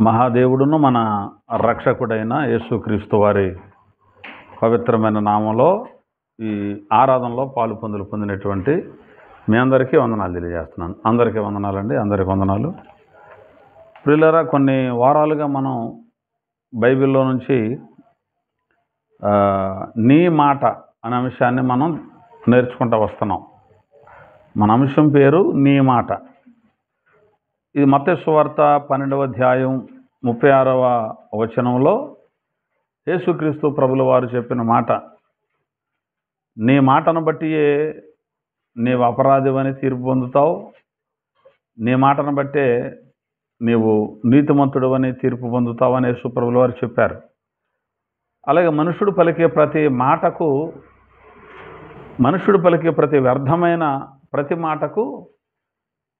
మహాదేవుడును మన రక్షకుడైన యేసుక్రీస్తు వారి పవిత్రమైన నామంలో ఈ ఆరాధనలో పాలు పొందినటువంటి మీ అందరికీ వందనాలు తెలియజేస్తున్నాను. అందరికీ వందనాలండి, అందరికీ వందనాలు. ప్రియులారా, కొన్ని వారాలుగా మనం బైబిల్లో నుంచి నీ మాట అనే అంశాన్ని మనం నేర్చుకుంటూ వస్తున్నాం. మన అంశం పేరు నీ మాట. ఇది మత్తయి సువార్త 12వ అధ్యాయం 36వ వచనంలో యేసుక్రీస్తు ప్రభుల వారు చెప్పిన మాట, నీ మాటను బట్టియే నీవు అపరాధివని తీర్పు పొందుతావు, నీ మాటను బట్టే నీవు నీతిమంతుడు అని తీర్పు పొందుతావు అని యేసు ప్రభుల వారు చెప్పారు. అలాగే మనుషుడు పలికే ప్రతి వ్యర్థమైన ప్రతి మాటకు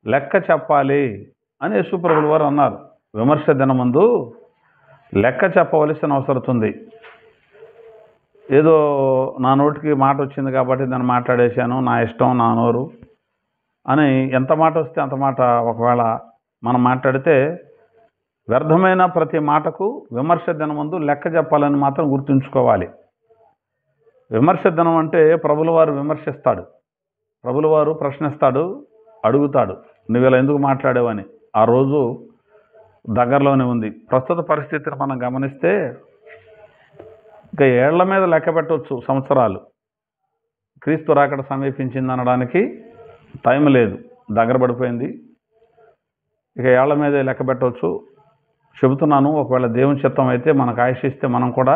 లెక్క చెప్పాలి అని యేసు ప్రభుల వారు అన్నారు. విమర్శ దినమందు లెక్క చెప్పవలసిన అవసరం ఉంది. ఏదో నా నోటికి మాట వచ్చింది కాబట్టి దాన్ని మాట్లాడేశాను, నా ఇష్టం, నా నోరు అని ఎంత మాట వస్తే అంత మాట ఒకవేళ మనం మాట్లాడితే వ్యర్థమైన ప్రతి మాటకు విమర్శ దినమందు లెక్క చెప్పాలని మాత్రం గుర్తుంచుకోవాలి. విమర్శ దినం అంటే ప్రభుల వారు విమర్శిస్తాడు, ప్రభుల వారు ప్రశ్నిస్తాడు, అడుగుతాడు, నువ్వు ఇలా ఎందుకు మాట్లాడావని. ఆ రోజు దగ్గరలోనే ఉంది. ప్రస్తుత పరిస్థితిని మనం గమనిస్తే ఇక ఏళ్ల మీద లెక్క పెట్టవచ్చు సంవత్సరాలు. క్రీస్తు రాకడ సమీపించింది అనడానికి టైం లేదు, దగ్గర పడిపోయింది. ఇక ఏళ్ల మీదే లెక్క పెట్టవచ్చు. చెబుతున్నాను, ఒకవేళ దేవుని చిత్తం అయితే మనకు ఆశిస్తే మనం కూడా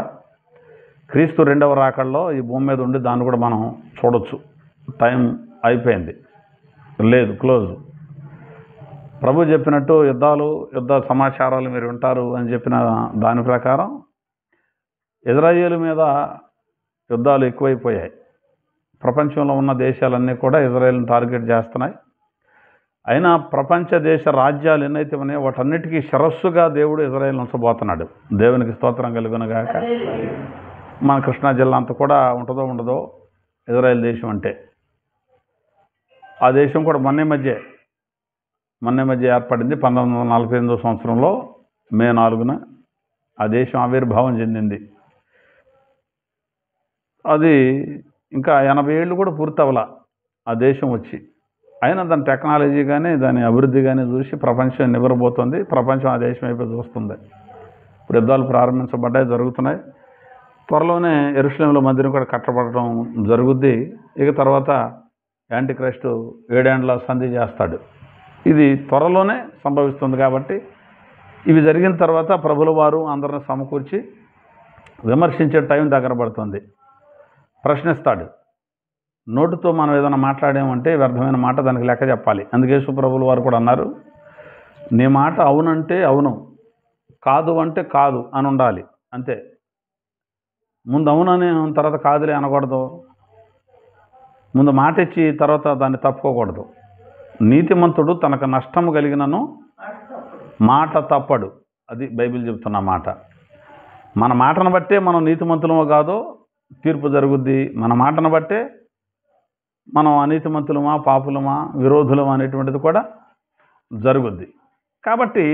క్రీస్తు రెండవ రాకడలో ఈ భూమి మీద ఉండి దాన్ని కూడా మనం చూడొచ్చు. టైం అయిపోయింది, లేదు, క్లోజ్. ప్రభు చెప్పినట్టు యుద్ధ సమాచారాలు మీరు వింటారు అని చెప్పిన దాని ప్రకారం ఇజ్రాయేలు మీద యుద్ధాలు ఎక్కువైపోయాయి. ప్రపంచంలో ఉన్న దేశాలన్నీ కూడా ఇజ్రాయేల్ని టార్గెట్ చేస్తున్నాయి. అయినా ప్రపంచ దేశ రాజ్యాలు ఎన్నైతే ఉన్నాయో వాటన్నిటికీ శిరస్సుగా దేవుడు ఇజ్రాయేల్ ఉంచబోతున్నాడు. దేవునికి స్తోత్రం కలుగునుగాక. మన కృష్ణా జిల్లా అంతా కూడా ఉంటుందో ఉండదో ఇజ్రాయేల్ దేశం అంటే. ఆ దేశం కూడా మొన్న మధ్య ఏర్పడింది. 1948 సంవత్సరంలో మే 4న ఆ దేశం ఆవిర్భావం చెందింది. అది ఇంకా 80 ఏళ్ళు కూడా పూర్తి అవ్వాల ఆ దేశం వచ్చి. అయినా దాని టెక్నాలజీ కానీ దాని అభివృద్ధి కానీ చూసి ప్రపంచం నివ్వరబోతుంది. ప్రపంచం ఆ దేశం అయిపోయి చూస్తుంది. ఇప్పుడు యుద్ధాలు ప్రారంభించబడ్డాయి, జరుగుతున్నాయి. త్వరలోనే యెరూషలేములో మందిరం కూడా కట్టబడటం జరుగుద్ది. ఇక తర్వాత యాంటీ క్రైస్టు 7 ఏండ్ల సంధి చేస్తాడు. ఇది త్వరలోనే సంభవిస్తుంది. కాబట్టి ఇవి జరిగిన తర్వాత ప్రభుల వారు అందరిని సమకూర్చి విమర్శించే టైం దగ్గర పడుతుంది. ప్రశ్నిస్తాడు. నోటితో మనం ఏదైనా మాట్లాడామంటే వ్యర్థమైన మాట, దానికి లెక్క చెప్పాలి. అందుకే యేసు ప్రభుల వారు కూడా అన్నారు, నీ మాట అవునంటే అవును, కాదు అంటే కాదు అని ఉండాలి. అంతే. ముందు అవునని తర్వాత కాదులే అనకూడదు. ముందు మాట ఇచ్చి తర్వాత దాన్ని తప్పుకోకూడదు. నీతిమంతుడు తనకు నష్టము కలిగినను మాట తప్పడు. అది బైబిల్ చెబుతున్న మాట. మన మాటను బట్టే మనం నీతిమంతులమో కాదో తీర్పు జరుగుద్ది. మన మాటను బట్టే మనం అనీతిమంతులమా, పాపులమా, విరోధులమా అనేటువంటిది కూడా జరుగుద్ది. కాబట్టి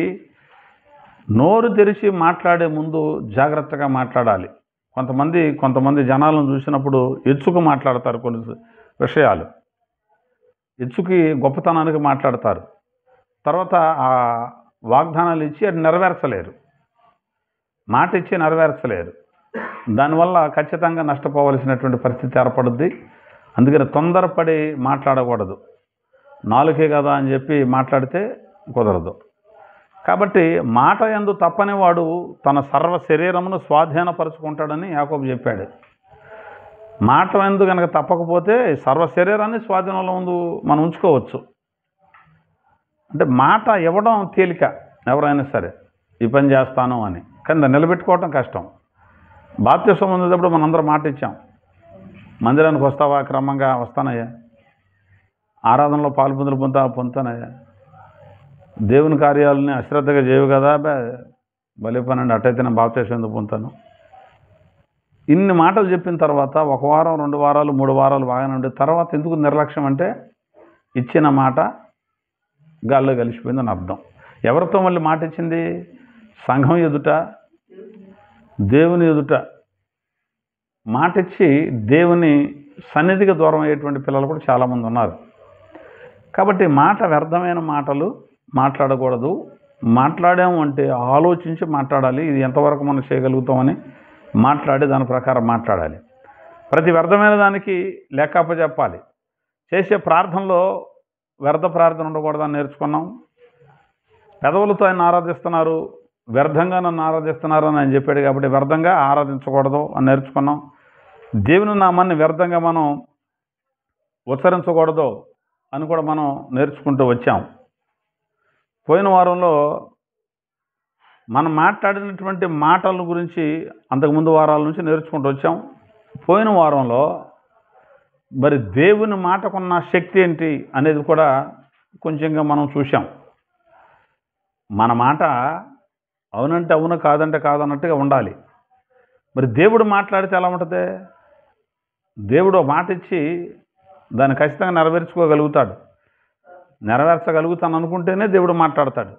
నోరు తెరిచి మాట్లాడే ముందు జాగ్రత్తగా మాట్లాడాలి. కొంతమంది జనాలను చూసినప్పుడు ఎచ్చుకు మాట్లాడతారు. కొన్ని విషయాలు ఎచ్చుకి గొప్పతనానికి మాట్లాడతారు. తర్వాత ఆ వాగ్దానాలు ఇచ్చి అది నెరవేర్చలేరు, మాట ఇచ్చి నెరవేర్చలేరు. దానివల్ల ఖచ్చితంగా నష్టపోవలసినటువంటి పరిస్థితి ఏర్పడుద్ది. అందుకని తొందరపడి మాట్లాడకూడదు. నాలుకే కదా అని చెప్పి మాట్లాడితే కుదరదు. కాబట్టి మాట యందు తప్పని వాడు తన సర్వ శరీరమును స్వాధీనపరుచుకుంటాడని యాకోబు చెప్పాడు. మాట ఎందు కనుక తప్పకపోతే సర్వ శరీరాన్ని స్వాధీనంలో ముందు మనం ఉంచుకోవచ్చు. అంటే మాట ఇవ్వడం తేలిక, ఎవరైనా సరే ఈ పని చేస్తాను అని, కానీ దాన్ని నిలబెట్టుకోవటం కష్టం. బాప్తిసం పొందేటప్పుడు మనందరం మాట ఇచ్చాం, మందిరానికి వస్తావా, క్రమంగా వస్తానయ్యా, ఆరాధనలో పాలు పొందుతానయ్యా, దేవుని కార్యాలని అశ్రద్ధగా చేయవు కదా, బలి పనండి, అట్టయితే నేను బాప్తిసం ఎందుకు పొందుతాను. ఇన్ని మాటలు చెప్పిన తర్వాత 1 వారం, 2 వారాలు, 3 వారాలు బాగానే ఉండే తర్వాత ఎందుకు నిర్లక్ష్యం అంటే ఇచ్చిన మాట గాల్లో కలిసిపోయిందని అర్థం. ఎవరితో మళ్ళీ మాట ఇచ్చింది? సంఘం ఎదుట, దేవుని ఎదుట మాట ఇచ్చి దేవుని సన్నిధికి దూరం అయ్యేటువంటి పిల్లలు కూడా చాలామంది ఉన్నారు. కాబట్టి మాట వ్యర్థమైన మాటలు మాట్లాడకూడదు. మాట్లాడాము అంటే ఆలోచించి మాట్లాడాలి. ఇది ఎంతవరకు మనం చేయగలుగుతామని మాట్లాడి దాని ప్రకారం మాట్లాడాలి. ప్రతి వ్యర్థమైన దానికి లెక్కప్ప చెప్పాలి. చేసే ప్రార్థనలో వ్యర్థ ప్రార్థన ఉండకూడదని నేర్చుకున్నాం. పెదవులతో ఆయన ఆరాధిస్తున్నారు, వ్యర్థంగా నన్ను ఆరాధిస్తున్నారు అని ఆయన చెప్పాడు కాబట్టి వ్యర్థంగా ఆరాధించకూడదు అని నేర్చుకున్నాం. దేవుని నామాన్ని వ్యర్థంగా మనం ఉచ్చరించకూడదు అని కూడా మనం నేర్చుకుంటూ వచ్చాం. పోయిన వారంలో మనం మాట్లాడినటువంటి మాటల గురించి అంతకుముందు వారాల నుంచి నేర్చుకుంటూ వచ్చాం. పోయిన వారంలో మరి దేవుని మాటకున్న శక్తి ఏంటి అనేది కూడా కొంచెంగా మనం చూసాం. మన మాట అవునంటే అవును, కాదంటే కాదన్నట్టుగా ఉండాలి. మరి దేవుడు మాట్లాడితే ఎలా ఉంటుంది? దేవుడు మాట ఇచ్చి దాన్ని ఖచ్చితంగా నెరవేర్చుకోగలుగుతాడు. నెరవేర్చగలుగుతాను అనుకుంటేనే దేవుడు మాట్లాడతాడు,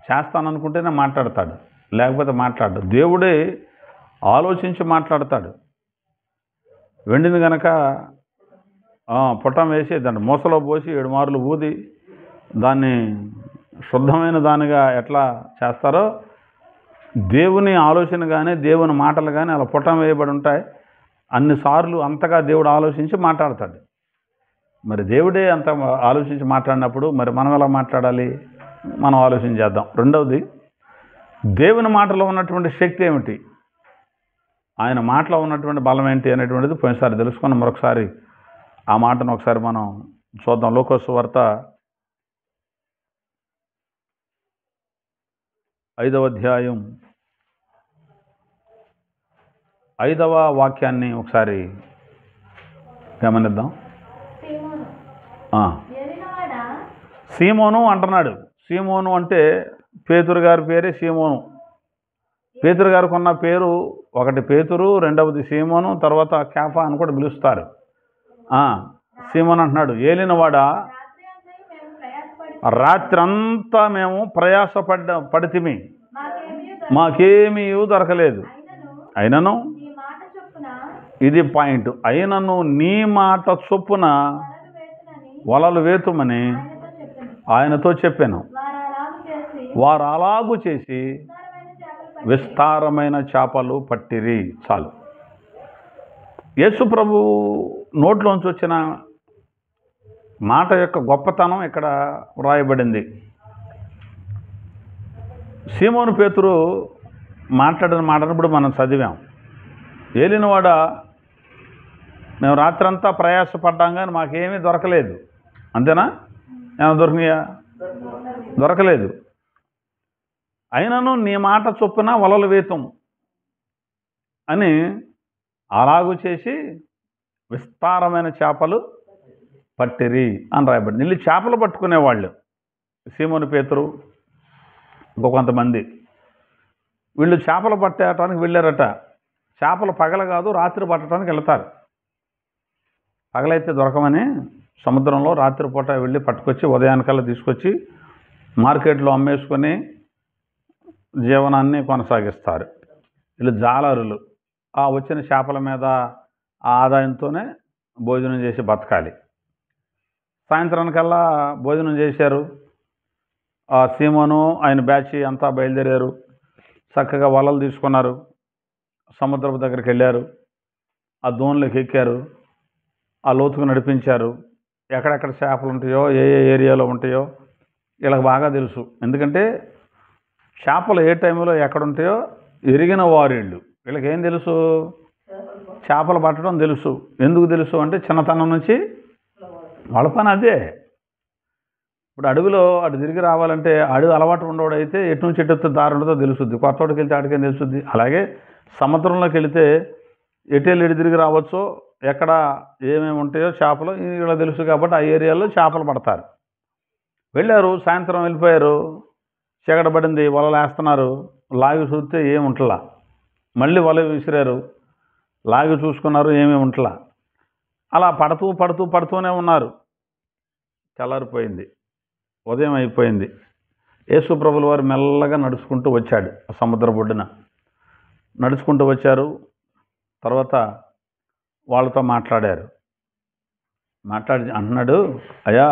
చేస్తాను అనుకుంటేనే మాట్లాడతాడు, లేకపోతే మాట్లాడు. దేవుడే ఆలోచించి మాట్లాడతాడు. వెండిని గనక పుట్టం వేసి దాన్ని మూసలో పోసి 7 మార్లు ఊది దాన్ని శుద్ధమైన దానిగా ఎట్లా చేస్తారో దేవుని ఆలోచన కానీ దేవుని మాటలు కానీ అలా పుట్టం వేయబడి ఉంటాయి. అన్నిసార్లు అంతగా దేవుడు ఆలోచించి మాట్లాడతాడు. మరి దేవుడే అంత ఆలోచించి మాట్లాడినప్పుడు మరి మనం ఎలా మాట్లాడాలి? మనం ఆలోచన చేద్దాం. రెండవది, దేవుని మాటలో ఉన్నటువంటి శక్తి ఏమిటి, ఆయన మాటలో ఉన్నటువంటి బలం ఏంటి అనేటువంటిది పోయినసారి తెలుసుకున్నాం. మరొకసారి ఆ మాటను ఒకసారి మనం చూద్దాం. లూకాసు వార్త 5వ అధ్యాయం 5వ వాక్యాన్ని ఒకసారి గమనిద్దాం. సీమోను అంటున్నాడు. సీమోను అంటే పేతురు గారి పేరే సీమోను. పేతురు గారికి ఉన్న పేరు ఒకటి పేతురు, రెండవది సీమోను, తర్వాత కేఫా అని కూడా పిలుస్తారు. సీమోను అంటున్నాడు, ఏలినవాడా రాత్రంతా మేము పడితిమి, మాకేమీ దొరకలేదు. అయినను ఇది పాయింట్, అయినను నీ మాట చొప్పున వలలు వేతుమని ఆయనతో చెప్పాను. వారు అలాగూ చేసి విస్తారమైన చేపలు పట్టిరి. చాలు. యేసు ప్రభు నోట్లోంచి వచ్చిన మాట యొక్క గొప్పతనం ఇక్కడ వ్రాయబడింది. సీమోను పేతురు మాట్లాడిన మాటను ఇప్పుడు మనం చదివాం. ఏలినవాడ, మేము రాత్రంతా ప్రయాసపడ్డాం కానీ మాకేమీ దొరకలేదు. అంతేనా? ఏమైనా దొరికినాయా? దొరకలేదు. అయినను నీ మాట చొప్పున వలలు వేతం అని అలాగూ చేసి విస్తారమైన చేపలు పట్టిరి అని రాయబడింది. వీళ్ళు చేపలు పట్టుకునేవాళ్ళు. సీమోను పేతురు ఇంకొంతమంది వీళ్ళు చేపలు పట్టడానికి వెళ్ళారట. చేపలు పగల కాదు, రాత్రి పట్టడానికి వెళ్తారు. పగలైతే దొరకమని సముద్రంలో రాత్రిపూట వెళ్ళి పట్టుకొచ్చి ఉదయానికల్లా తీసుకొచ్చి మార్కెట్లో అమ్మేసుకొని జీవనాన్ని కొనసాగిస్తారు. వీళ్ళు జాలరులు. ఆ వచ్చిన చేపల మీద ఆ ఆదాయంతోనే భోజనం చేసి బతకాలి. సాయంత్రానికల్లా భోజనం చేశారు. ఆ సీమోను ఆయన బ్యాచ్ అంతా బయలుదేరారు. చక్కగా వలలు తీసుకున్నారు, సముద్రపు దగ్గరికి వెళ్ళారు, ఆ దోణిలోకి ఎక్కారు, ఆ లోతుకు నడిపించారు. ఎక్కడెక్కడ చేపలు ఉంటాయో, ఏ ఏ ఏరియాలో ఉంటాయో వీళ్ళకి బాగా తెలుసు. ఎందుకంటే చేపలు ఏ టైంలో ఎక్కడ ఉంటాయో ఎరిగిన వారిళ్ళు. వీళ్ళకి ఏం తెలుసు? చేపలు పట్టడం తెలుసు. ఎందుకు తెలుసు అంటే చిన్నతనం నుంచి వాళ్ళ పని అదే. ఇప్పుడు అడవిలో అటు తిరిగి రావాలంటే అడవి అలవాటు ఉండేవాడైతే ఎటు నుంచి ఎటు దారి ఉండదో తెలుస్తుంది. కొత్తోడికి వెళ్తే ఆడికేం తెలుస్తుంది. అలాగే సముద్రంలోకి వెళితే ఎటెళ్ళి ఎటు తిరిగి రావచ్చో, ఎక్కడ ఏమేమి ఉంటాయో చేపలు ఇలా తెలుసు. కాబట్టి ఆ ఏరియాలో చేపలు పడతారు. వెళ్ళారు, సాయంత్రం వెళ్ళిపోయారు, చీకటి పడింది, వలలు వేస్తున్నారు. లాగి చూస్తే ఏమి ఉంటలా. మళ్ళీ వల విసిరారు, లాగి చూసుకున్నారు, ఏమీ ఉంటలా. అలా పడుతూనే ఉన్నారు. తెల్లారిపోయింది, ఉదయం అయిపోయింది. యేసు ప్రభుల వారు మెల్లగా నడుచుకుంటూ వచ్చాడు సముద్ర ఒడ్డున. నడుచుకుంటూ వచ్చారు. తర్వాత వాళ్ళతో మాట్లాడారు. మాట్లాడి అంటున్నాడు, అయ్యా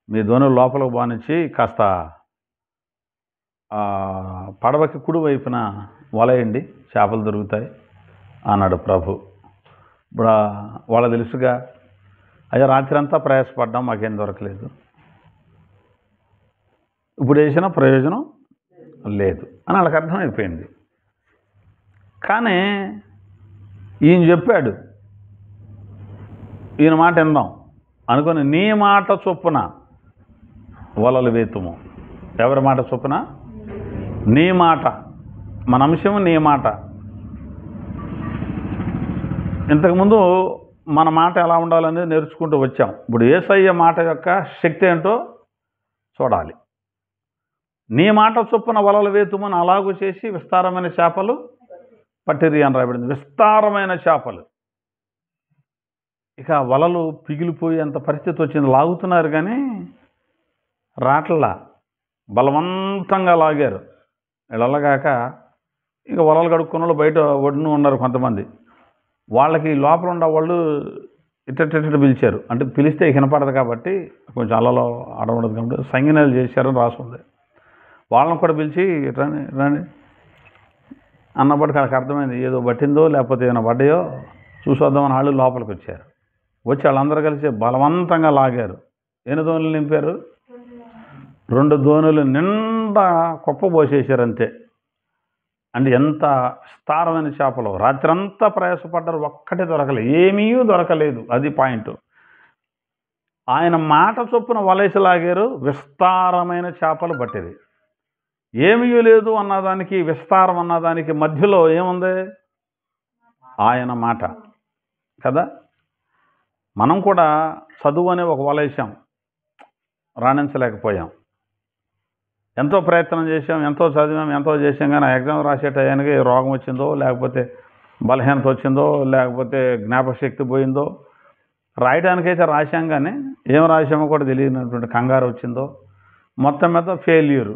మీ ధోనులు లోపలికి బానిచ్చి కాస్త పడవకి కుడి వైపున వలయండి, చేపలు దొరుకుతాయి అన్నాడు ప్రభు. ఇప్పుడు వాళ్ళ తెలుసుగా, అయ్యా రాత్రి అంతా ప్రయాసపడ్డాం, మాకేం దొరకలేదు, ఇప్పుడు వేసిన ప్రయోజనం లేదు అని వాళ్ళకి అర్థమైపోయింది. కానీ ఈయన చెప్పాడు, ఈయన మాట విందాం అనుకుని నీ మాట చొప్పున వలలు వేతుము. ఎవరి మాట చొప్పున? నీ మాట. మన అంశం నీ మాట. ఇంతకుముందు మన మాట ఎలా ఉండాలనేది నేర్చుకుంటూ వచ్చాం. ఇప్పుడు యేసయ్య మాట యొక్క శక్తి ఏంటో చూడాలి. నీ మాట చొప్పున వలలు వేతుమని అలాగూ చేసి విస్తారమైన చేపలు పట్టిరి అని రాబడింది. విస్తారమైన చేపలు. ఇక వలలు పిగిలిపోయేంత పరిస్థితి వచ్చింది. లాగుతున్నారు కానీ రాట్లా, బలవంతంగా లాగారు. వెళ్ళగాక ఇక వలలు కడుక్కున్న వాళ్ళు బయట ఒడ్డున ఉన్నారు కొంతమంది. వాళ్ళకి లోపల ఉన్న వాళ్ళు ఇట్ట పిలిచారు. అంటే పిలిస్తే వినపడదు కాబట్టి కొంచెం అలలో ఆడబడదు కాబట్టి సంజ్ఞలు చేశారని రాసుంది. వాళ్ళని కూడా పిలిచి రండి రండి అన్నప్పటికీ వాళ్ళకి అర్థమైంది ఏదో పట్టిందో లేకపోతే ఏమైనా పడ్డాయో చూసొద్దామని వాళ్ళు లోపలికి వచ్చారు. వచ్చి వాళ్ళందరూ కలిసి బలవంతంగా లాగారు. ఎన్ని దోణులు నింపారు? 2 దోణులు నిండా కుప్ప పోసేసారు అంతే. అంటే ఎంత విస్తారమైన చేపలు. రాత్రంతా ప్రయాసపడ్డారు, ఒక్కటే దొరకలేదు, ఏమీ దొరకలేదు. అది పాయింట్. ఆయన మాట చొప్పున వలేసి లాగారు, విస్తారమైన చేపలు పట్టేది. ఏమీ లేదు అన్నదానికి విస్తారం అన్నదానికి మధ్యలో ఏముంది? ఆయన మాట కదా. మనం కూడా చదువు అనే ఒక వలేసాం, రాణించలేకపోయాం. ఎంతో ప్రయత్నం చేసాం, ఎంతో చదివాం, ఎంతో చేసాం, కానీ ఆ ఎగ్జామ్ రాసే టయానికి రోగం వచ్చిందో, లేకపోతే బలహీనత వచ్చిందో, లేకపోతే జ్ఞాపకశక్తి పోయిందో, రాయడానికైతే రాశాం కానీ ఏం రాసామో కూడా తెలియనటువంటి కంగారు వచ్చిందో, మొత్తం మీద ఫెయిల్యూరు.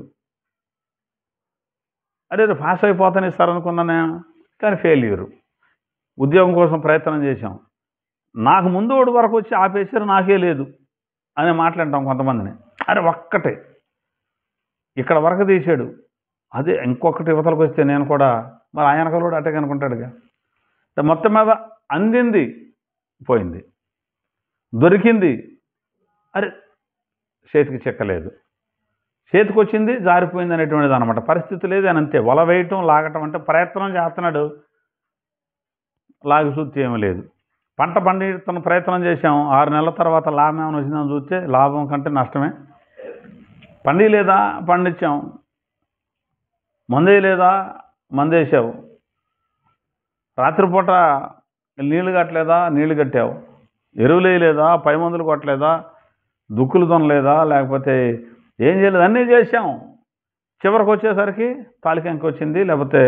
అదే పాస్ అయిపోతాను ఇస్తారనుకున్నానే, కానీ ఫెయిల్యూరు. ఉద్యోగం కోసం ప్రయత్నం చేశాం, నాకు ముందు వరకు వచ్చి ఆపేసారు, నాకే లేదు అని మాట్లాడతాం కొంతమందిని. అరే ఒక్కటే ఇక్కడ వరకు తీసాడు, అదే ఇంకొకటి యువతలకు వస్తే నేను కూడా మరి ఆయన కూడా అట్టే కనుకుంటాడుగా. మొత్తం మీద అందింది పోయింది, దొరికింది అరే చేతికి చెక్కలేదు, చేతికి వచ్చింది జారిపోయింది అనేటువంటిది అనమాట. పరిస్థితి లేదు అని అంతే. వల వేయటం లాగటం అంటే ప్రయత్నం చేస్తున్నాడు, లాగి చూస్తే ఏమీ లేదు. పంట పండిస్తున్న ప్రయత్నం చేసాం, 6 నెలల తర్వాత లాభం ఏమైనా వచ్చిందని చూస్తే లాభం కంటే నష్టమే. పండి లేదా పండించాం, మందే లేదా మందేసావు, రాత్రిపూట నీళ్లు కట్టలేదా నీళ్లు కట్టావు, ఎరువులు వేయలేదా, పై మందులు కొట్టలేదా, దుక్కులు తొనలేదా, లేకపోతే ఏం చేయలేదు, అన్నీ చేసాం. చివరికి వచ్చేసరికి తాలికంకి వచ్చింది, లేకపోతే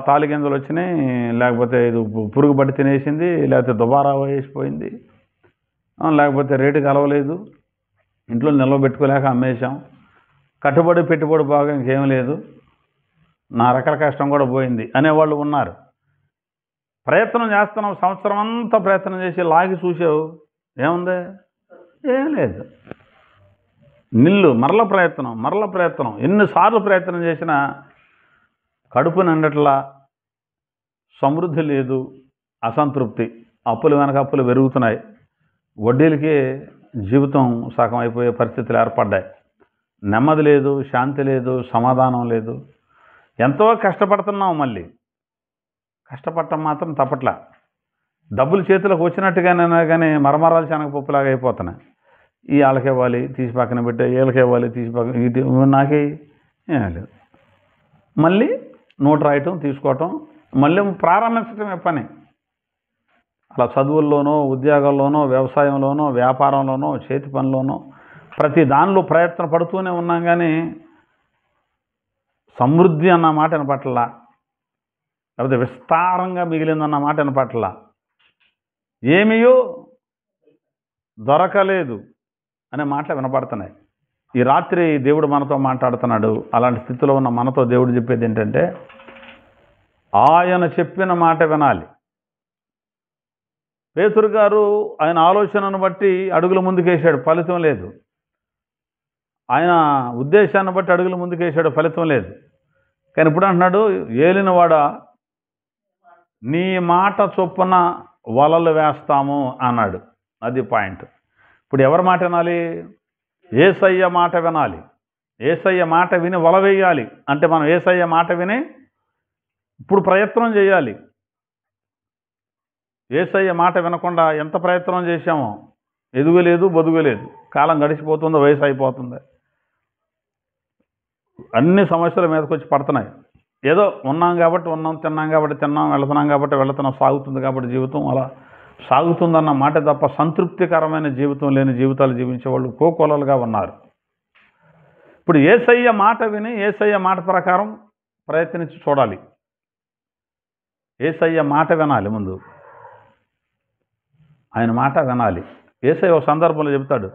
తాలిగింజలు వచ్చినాయి, లేకపోతే ఇది పురుగు పట్టి తినేసింది, లేకపోతే దుబారా వేసిపోయింది, లేకపోతే రేటు కలవలేదు, ఇంట్లో నిల్వబెట్టుకోలేక అమ్మేశాం, కట్టుబడి పెట్టుబడి బాగా ఇంకేం లేదు, నా రకాల కష్టం కూడా పోయింది అనేవాళ్ళు ఉన్నారు. ప్రయత్నం చేస్తున్నావు, సంవత్సరం అంతా ప్రయత్నం చేసి లాగి చూసావు, ఏముంది? ఏం లేదు. మరల ప్రయత్నం ఎన్నిసార్లు ప్రయత్నం చేసినా కడుపు నిండట్లా, సమృద్ధి లేదు, అసంతృప్తి, అప్పులు వెనక అప్పులు పెరుగుతున్నాయి, వడ్డీలకి జీవితం సగం అయిపోయే పరిస్థితులు ఏర్పడ్డాయి, నెమ్మది లేదు, శాంతి లేదు, సమాధానం లేదు. ఎంతో కష్టపడుతున్నాం, మళ్ళీ కష్టపడటం మాత్రం తప్పట్లా. డబ్బులు చేతిలోకి వచ్చినట్టుగానైనా కానీ మరమరాలు శనగపప్పులాగా అయిపోతున్నాయి. ఈ వాళ్ళకి ఇవ్వాలి తీసి పక్కన పెట్టే, వీళ్ళకి ఇవ్వాలి తీసి పక్కన, ఇటు నాకే ఏం లేదు. మళ్ళీ నోటు రాయటం, తీసుకోవటం, మళ్ళీ ప్రారంభించటమే పని. అలా చదువుల్లోనో, ఉద్యోగాల్లోనో, వ్యవసాయంలోనో, వ్యాపారంలోనో, చేతి పనిలోనో ప్రతి దానిలో ప్రయత్నం పడుతూనే ఉన్నాం, కానీ సమృద్ధి అన్న మాట వినపట్లా, లేకపోతే విస్తారంగా మిగిలిందన్న మాట వినపట్లా, ఏమీయో దొరకలేదు అనే మాటలు వినపడుతున్నాయి. ఈ రాత్రి దేవుడు మనతో మాట్లాడుతున్నాడు. అలాంటి స్థితిలో ఉన్న మనతో దేవుడు చెప్పేది ఏంటంటే, ఆయన చెప్పిన మాట వినాలి. పేతురు గారు ఆయన ఆలోచనను బట్టి అడుగులు ముందుకేశాడు, ఫలితం లేదు. ఆయన ఉద్దేశాన్ని బట్టి అడుగులు ముందుకేశాడు, ఫలితం లేదు. కానీ ఇప్పుడు అంటున్నాడు, ఏలినవాడా నీ మాట చొప్పున వలలు వేస్తాము అన్నాడు. అది పాయింట్. ఇప్పుడు ఎవరి మాట వినాలి? యేసయ్య మాట వినాలి. యేసయ్య మాట విని వల వేయాలి. అంటే మనం యేసయ్య మాట విని ఇప్పుడు ప్రయత్నం చేయాలి. యేసయ్య మాట వినకుండా ఎంత ప్రయత్నం చేశామో ఎదుగులేదు, బొదుగులేదు. కాలం గడిచిపోతుందో, వయసు అయిపోతుంది, అన్ని సమస్యల మీదకి వచ్చి పడుతున్నాయి. ఏదో ఉన్నాం కాబట్టి ఉన్నాం, తిన్నాం కాబట్టి తిన్నాం, వెళుతున్నాం కాబట్టి వెళుతున్నాం, సాగుతుంది కాబట్టి జీవితం అలా సాగుతుందన్న మాట తప్ప సంతృప్తికరమైన జీవితం లేని జీవితాలు జీవించేవాళ్ళు కోకొలలుగా ఉన్నారు. ఇప్పుడు యేసయ్య మాట విని యేసయ్య మాట ప్రకారం ప్రయత్నించి చూడాలి. యేసయ్య మాట వినాలి. ముందు ఆయన మాట వినాలి. యేసయ్య ఒక సందర్భంలో చెబుతాడు,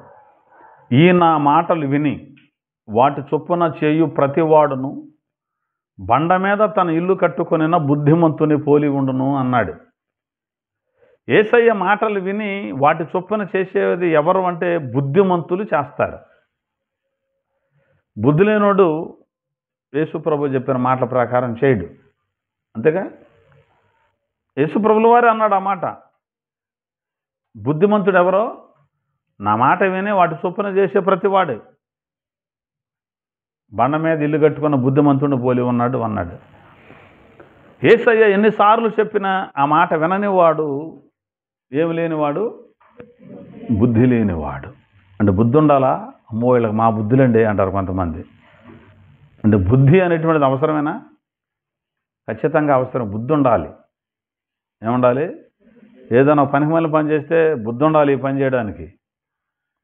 ఈ నా మాటలు విని వాటి చొప్పున చేయు ప్రతివాడును బండ మీద తన ఇల్లు కట్టుకొనిన బుద్ధిమంతుని పోలి ఉండును అన్నాడు. యేసయ్య మాటలు విని వాటి చొప్పున చేసేది ఎవరు అంటే బుద్ధిమంతులు చేస్తారు. బుద్ధి లేనోడు యేసు ప్రభు చెప్పిన మాటల ప్రకారం చేయడు. అంతేగా? యేసు ప్రభుల వారే అన్నాడు ఆ మాట. బుద్ధిమంతుడు ఎవరో? నా మాట విని వాటి చొప్పున చేసే ప్రతివాడు బండ మీద ఇల్లు కట్టుకున్న బుద్ధిమంతుడిని పోలి ఉన్నాడు అన్నాడు. యేసయ్య ఎన్నిసార్లు చెప్పినా ఆ మాట విననివాడు ఏమి లేనివాడు, బుద్ధి లేనివాడు. అంటే బుద్ధి ఉండాలా? అమ్మో వీళ్ళకి మా బుద్ధులండి అంటారు కొంతమంది. అంటే బుద్ధి అనేటువంటిది అవసరమేనా? ఖచ్చితంగా అవసరం. బుద్ధి ఉండాలి. ఏముండాలి? ఏదైనా పనికి మళ్ళీ పని చేస్తే బుద్ధి ఉండాలి ఈ పని చేయడానికి.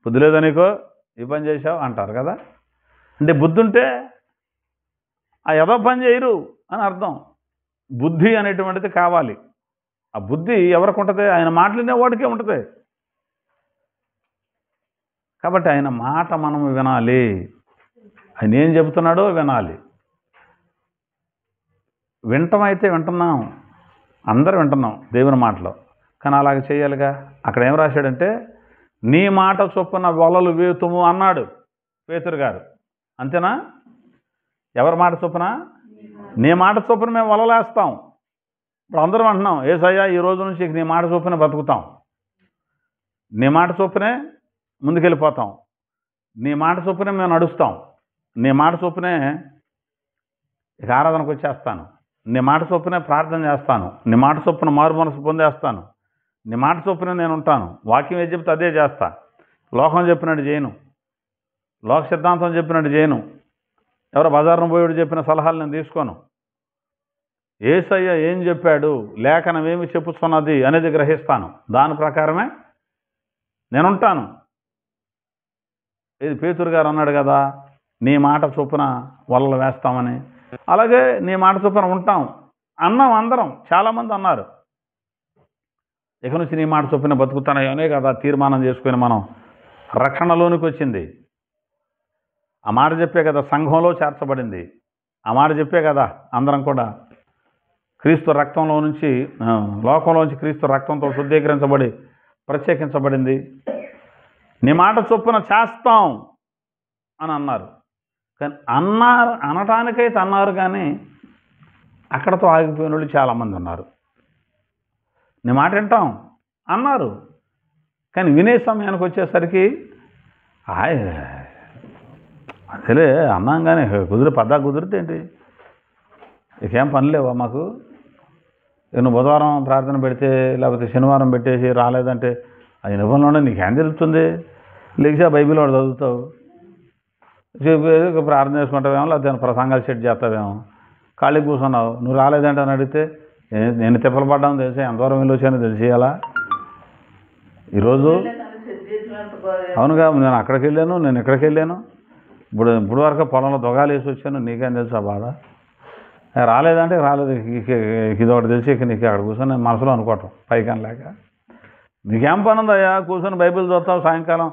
బుద్ధి లేదా నీకో, ఈ పని చేసావు అంటారు కదా. అంటే బుద్ధి ఉంటే ఆ ఏదో పని చేయరు అని అర్థం. బుద్ధి అనేటువంటిది కావాలి. ఆ బుద్ధి ఎవరికి ఉంటుంది? ఆయన మాటలునే వాడికే ఉంటుంది. కాబట్టి ఆయన మాట మనం వినాలి. ఆయన ఏం చెబుతున్నాడో వినాలి. వింటమైతే వింటున్నాం, అందరూ వింటున్నాం దేవుని మాటలో. కానీ అలాగే చేయాలిగా. అక్కడ ఏం రాశాడంటే, నీ మాట చొప్పున వలలు వేతుము అన్నాడు పేతురు గారు. అంతేనా? ఎవరి మాట చొప్పున? నీ మాట చొప్పున మేము వలలేస్తాం. ఇప్పుడు అందరం అంటున్నాం, యేసయ్యా ఈ రోజు నుంచి నీ మాట చొప్పున బతుకుతాం, నీ మాట చొప్పునే ముందుకెళ్ళిపోతాం, నీ మాట చొప్పునే మేము నడుస్తాం, నీ మాట చొప్పునే ఇక ఆరాధనకు వచ్చేస్తాను, నీ మాట చొప్పునే ప్రార్థన చేస్తాను, నీ మాట చొప్పున మారు మనసు పొందేస్తాను, నీ మాట చొప్పున నేను ఉంటాను, వాక్యం ఏది చెప్తే అదే చేస్తా, లోకం చెప్పినట్టు చేయను, లోక సిద్ధాంతం చెప్పినట్టు చేయను, ఎవరో బజారును పోయేడు చెప్పిన సలహాలు నేను తీసుకోను, యేసయ్య ఏం చెప్పాడు, లేఖనం ఏమి చెప్పుతున్నది అనేది గ్రహిస్తాను, దాని ప్రకారమే నేనుంటాను. ఇది పేతురు గారు అన్నాడు కదా, నీ మాట చొప్పున వలలు వేస్తామని. అలాగే నీ మాట చొప్పున ఉంటాం అన్నాం అందరం. చాలామంది అన్నారు, ఇక నుంచి నీ మాట చొప్పున బతుకుతాననే కదా తీర్మానం చేసుకుని మనం రక్షణలోనికి వచ్చింది. ఆ మాట చెప్పే కదా సంఘంలో చేర్చబడింది. ఆ మాట చెప్పే కదా అందరం కూడా క్రీస్తు రక్తంలో నుంచి, లోకంలోంచి క్రీస్తు రక్తంతో శుద్ధీకరించబడి ప్రత్యేకించబడింది. నీ మాట చొప్పున చేస్తాం అని అన్నారు. కానీ అనటానికైతే అన్నారు, కానీ అక్కడతో ఆగిపోయిన వాళ్ళు చాలామంది ఉన్నారు. నీ మాట వింటాం అన్నారు, కానీ వినే సమయానికి వచ్చేసరికి అసలే అన్నాం కానీ కుదిరితే ఏంటి, ఇకేం పని లేవా మాకు, నువ్వు బుధవారం ప్రార్థన పెడితే లేకపోతే శనివారం పెట్టేసి రాలేదంటే అది నిబంధనలో నీకేం తెలుస్తుంది? లేచి ఆ బైబిల్ వాడు చదువుతావు, ప్రార్థన చేసుకుంటావేమో, లేకపోతే ప్రసంగాలు సెట్ చేస్తావేమో, ఖాళీ కూర్చున్నావు. నువ్వు రాలేదంటే అని అడిగితే నేను తిప్పలు పడ్డాను తెలిసి, ఎంతవరం వెళ్ళి వచ్చానో తెలిసేయాలా? ఈరోజు అవునుగా, నేను అక్కడికి వెళ్ళాను, నేను ఇక్కడికి వెళ్ళాను, ఇప్పుడు వరకు పొలంలో దొగాలు వేసి వచ్చాను, నీకేం తెలుసు ఆ బాధ? రాలేదంటే రాలేదు, ఇది ఒకటి తెలిసి ఇక నీకు అక్కడ కూర్చొని మనసులో అనుకోవటం పైకం లేక. నీకేం పని ఉందయ్యా, కూర్చొని బైబిల్ చదువుతావు, సాయంకాలం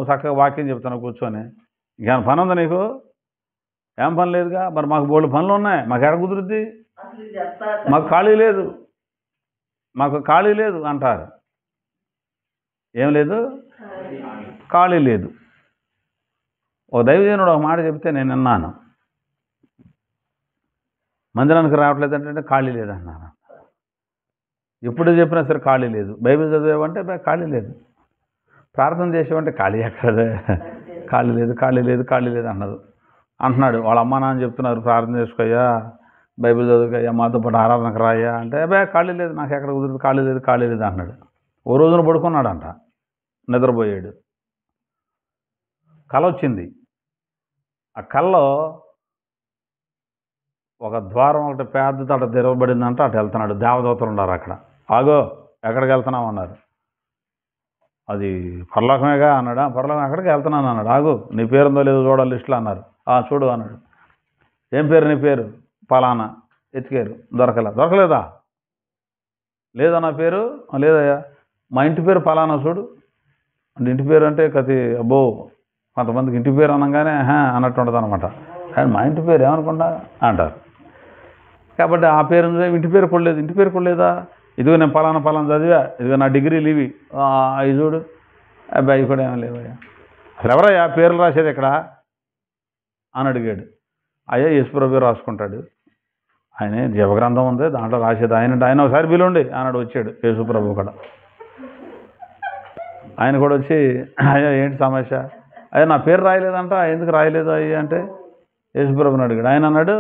చక్కగా వాక్యం చెప్తాను కూర్చొని, ఇంకేమైనా పని ఉందా నీకు? ఏం పని లేదుగా. మరి మాకు బోల్డు పనులు ఉన్నాయి, మాకు ఎక్కడ కుదురుద్ది, మాకు ఖాళీ లేదు అంటారు. ఏం లేదు, ఖాళీ లేదు. ఓ దైవజనుడు ఒక మాట చెప్తే నేను విన్నాను, మందిరానికి రావట్లేదంటే ఖాళీ లేదన్నాను. ఎప్పుడు చెప్పినా సరే ఖాళీ లేదు. బైబిల్ చదివేవంటే ఖాళీ లేదు. ప్రార్థన చేసేవంటే ఖాళీ ఎక్కడదే, ఖాళీ లేదు అంటున్నాడు. వాళ్ళ అమ్మ నాన్న చెప్తున్నారు, ప్రార్థన చేసుకోయ్యా, బైబిల్ చదువుకయ్యా, మాతో పాటు ఆరాధనకు రాయ్యా అంటే ఖాళీ లేదు, నాకు ఎక్కడ కుదురుతుంది, ఖాళీ లేదు అంటున్నాడు. ఓ రోజున పడుకున్నాడంట, నిద్రపోయాడు. కల వచ్చింది. ఆ కల్లో ఒక ద్వారం ఒకటి పెద్ద అటు తెరవబడిందంట. అటు వెళ్తున్నాడు. దేవదూతలు ఉన్నారు అక్కడ. ఆగో, ఎక్కడికి వెళ్తున్నావు అన్నారు. అది పరలోకమేగా అన్నాడు. పరలోకం ఎక్కడికి వెళ్తున్నాను అన్నాడు. ఆగు, నీ పేరుందో లేదో చూడాలి లిస్టులో అన్నారు. చూడు అన్నాడు. ఏం పేరు నీ పేరు? పలానా. ఎతికారు, దొరకలేదా? లేదా నా పేరు? లేదయ్యా. మా ఇంటి పేరు పలానా చూడు అంటే, ఇంటి పేరు అంటే కతి అబ్బో, కొంతమందికి ఇంటి పేరు అనగానే అన్నట్టు ఉంటుంది అనమాట. కానీ మా ఇంటి పేరు ఏమనుకుంటా అంటారు. కాబట్టి ఆ పేరు ఇంటి పేరు కొడలేదా? ఇదిగో నేను పలానా చదివా, ఇదిగో నా డిగ్రీలు ఇవి, అవి చూడు. అబ్బాయి కూడా ఏమీ లేవయ్యా. అసలు ఎవరయ్యా పేర్లు రాసేది ఇక్కడ అని అడిగాడు. అయ్యా యేసుప్రభు రాసుకుంటాడు, ఆయనే జీవగ్రంథం ఉంది, దాంట్లో రాసేది ఆయన ఒకసారి పిలుండి అన్నాడు. వచ్చాడు యేసుప్రభు కూడా. ఆయన కూడా వచ్చి, అయ్యా ఏంటి సమస్య? అయ్యా నా పేరు రాయలేదంట. ఎందుకు రాయలేదు అయ్యా అంటే యేసుప్రభుని అడిగాడు. ఆయన అన్నాడు,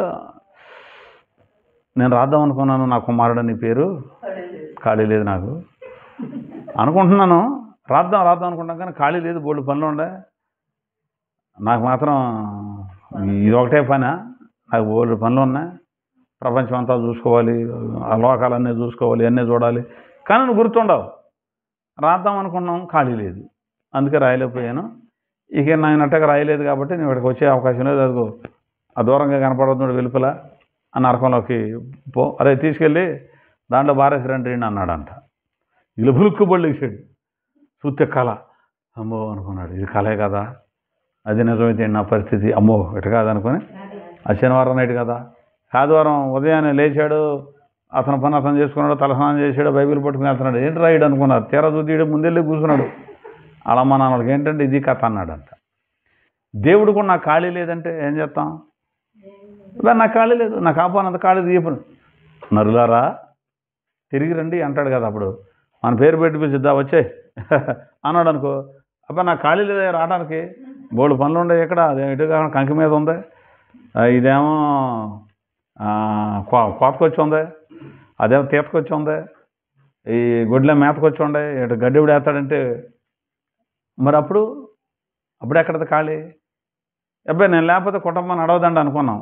నేను రాద్దాం అనుకున్నాను, నా కుమారుడు నీ పేరు, ఖాళీ లేదు నాకు అనుకుంటున్నాను, రాద్దాం అనుకుంటాం కానీ ఖాళీ లేదు, బోల్డు పనులు ఉండే, నాకు మాత్రం ఇది ఒకటే పనా, నాకు బోల్డు పనులు ఉన్నాయి, ప్రపంచం అంతా చూసుకోవాలి, ఆ లోకాలన్నీ చూసుకోవాలి, అన్నీ చూడాలి, కానీ నువ్వు గుర్తుండవు. రాద్దాం అనుకున్నాం, ఖాళీ లేదు, అందుకే రాయలేకపోయాను. ఇక నాయనట్టగా రాయలేదు కాబట్టి నేను ఇక్కడికి వచ్చే అవకాశం లేదు. అదిగో ఆ దూరంగా కనపడుతున్నాడు వెలుపల ఆ నరకంలోకి పో, అరే తీసుకెళ్ళి దాంట్లో బారేసి రండి అన్నాడంట. ఇలా బులుక్కుబళ్ళు ఇచ్చాడు. చూస్తే కళ, అమ్మో అనుకున్నాడు, ఇది కళే కదా, అది నిజమైతే నా పరిస్థితి, అమ్మో ఇటు కాదనుకొని, ఆ శనివారం నైట్ కదా, ఆదివారం ఉదయాన్నే లేచాడు, అతని పని అతను చేసుకున్నాడు, తలస్నానం చేశాడు, బైబిల్ పట్టుకుని వెళ్తున్నాడు. ఏంటి రాయుడు అనుకున్నారు. తీరా చూతీయడు, ముందెళ్ళి కూర్చున్నాడు. అలా మా నాన్నకి ఏంటంటే ఇది కథ అన్నాడంట. దేవుడు కూడా నాకు ఖాళీ లేదంటే ఏం చేస్తాం? నాకు ఖాళీ లేదు, నాకు ఆపానంత ఖాళీ తీయపను. నరులారా తిరిగి రండి అంటాడు కదా. అప్పుడు మన పేరు పెట్టి పిలిచిద్దా వచ్చే అన్నాడు అనుకో, అబ్బా నాకు ఖాళీ లేదా రావడానికి, బోల్డు పనులు ఉండే ఇక్కడ, అదే ఇటు కాకుండా కంకి మీద ఉంది, ఇదేమో కోతకొచ్చి ఉంది, అదేమో తీతకొచ్చి ఉంది, ఈ గొడ్లే మేతకొచ్చి ఉండే, ఇటు గడ్డి కూడా వేస్తాడంటే మరి అప్పుడు ఎక్కడది ఖాళీ? అబ్బాయి నేను లేకపోతే కుటుంబాన్ని నడవదండి అనుకున్నాం,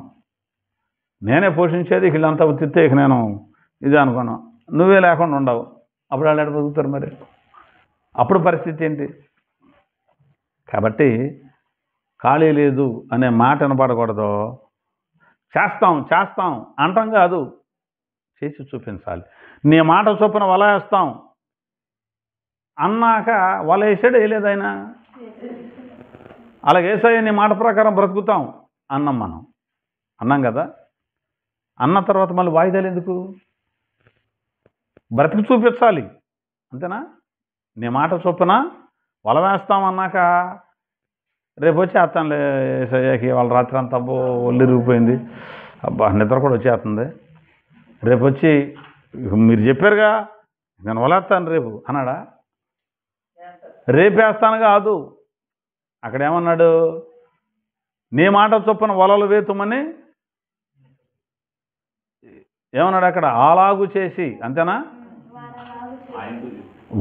నేనే పోషించేది, వీళ్ళంతా ఉత్తితే ఇక నేను ఇదే అనుకున్నాం, నువ్వే లేకుండా ఉండవు, అప్పుడు వాళ్ళు ఎక్కడ బతుకుతారు మరి? అప్పుడు పరిస్థితి ఏంటి? కాబట్టి ఖాళీ లేదు అనే మాట వినపడకూడదు. చేస్తాం అంటాం కాదు, చేసి చూపించాలి. నీ మాట చొప్పున వల వేస్తాం అన్నాక వల వేసాడు, వేయలేదు ఆయన. అలాగే ఏసయ్య నీ మాట ప్రకారం బ్రతుకుతాం అన్నాం కదా. అన్న తర్వాత మళ్ళీ వాయిదాలు ఎందుకు? బ్రతికి చూపించాలి, అంతేనా? నీ మాట చొప్పున వల వేస్తాం అన్నాక రేపు వచ్చేస్తానులే ఏసయ్యకి, వాళ్ళ రాత్రి అంతా అబ్బో ఒళ్ళిరిగిపోయింది, అబ్బా నిద్ర కూడా వచ్చేస్తుంది, రేపు వచ్చి మీరు చెప్పారుగా నేను వలేస్తాను రేపు అన్నాడా? రేపేస్తాను కాదు, అక్కడ ఏమన్నాడు? నీ మాట చొప్పున వలలు వేతుమని ఏమన్నాడు అక్కడ? అలాగు చేసి, అంతేనా?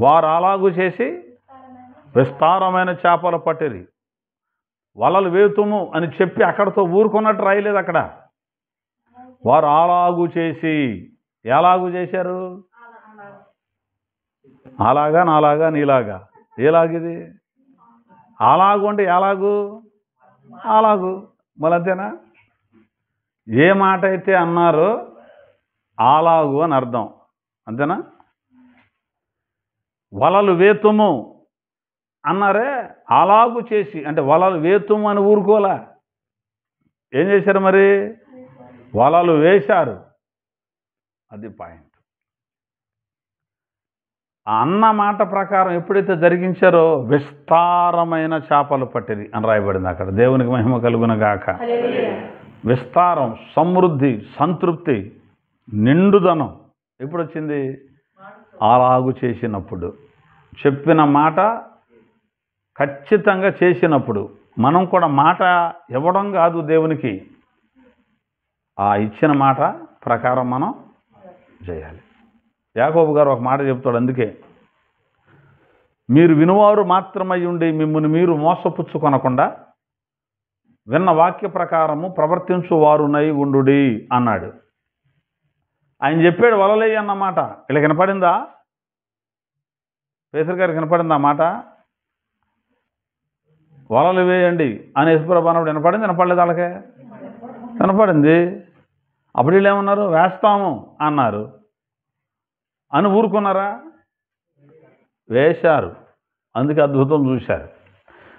వారు అలాగు చేసి విస్తారమైన చేపలు పట్టిరి, వలలు వేతుము అని చెప్పి అక్కడతో ఊరుకున్నట్టు రాయలేదు అక్కడ. వారు అలాగు చేసి, ఎలాగు చేశారు? అలాగా, నాలాగా, నీలాగా, ఏలాగిది? అలాగు అంటే ఎలాగు? అలాగు, మళ్ళీ అంతేనా? ఏ మాట అయితే అన్నారో అలాగు అని అర్థం, అంతేనా? వలలు వేతుము, అన్నారే, అలాగు చేసి అంటే వలలు వేతుము అని ఊరుకోలా. ఏం చేశారు మరి? వలలు వేశారు. అది పాయింట్. ఆ అన్న మాట ప్రకారం ఎప్పుడైతే జరిగించారో విస్తారమైన చేపలు పట్టిరి అని రాయబడింది అక్కడ. దేవునికి మహిమ కలుగునగాక. విస్తారం, సమృద్ధి, సంతృప్తి, నిండుదనం ఎప్పుడు వచ్చింది? అలాగు చేసినప్పుడు. చెప్పిన మాట ఖచ్చితంగా చేసినప్పుడు. మనం కూడా మాట ఇవ్వడం కాదు దేవునికి, ఆ ఇచ్చిన మాట ప్రకారం మనం చేయాలి. యాకోబు గారు ఒక మాట చెప్తాడు, అందుకే మీరు వినువారు మాత్రమై ఉండి మిమ్మల్ని మీరు మోసపుచ్చుకొనకుండా విన్న వాక్య ప్రకారము ప్రవర్తించువారునై ఉండుడి అన్నాడు. ఆయన చెప్పాడు వలలేయి అన్నమాట. ఇలా వినపడిందా? పేతురు గారికి వినపడిందా మాట? వలలు వేయండి అని యేసుప్రభు అన్నప్పుడు వినపడింది, వినపడలేదు? వాళ్ళకే వినపడింది. అప్పుడు వీళ్ళు ఏమన్నారు? వేస్తాము అన్నారు అని ఊరుకున్నారా? వేశారు. అందుకే అద్భుతం చూశారు.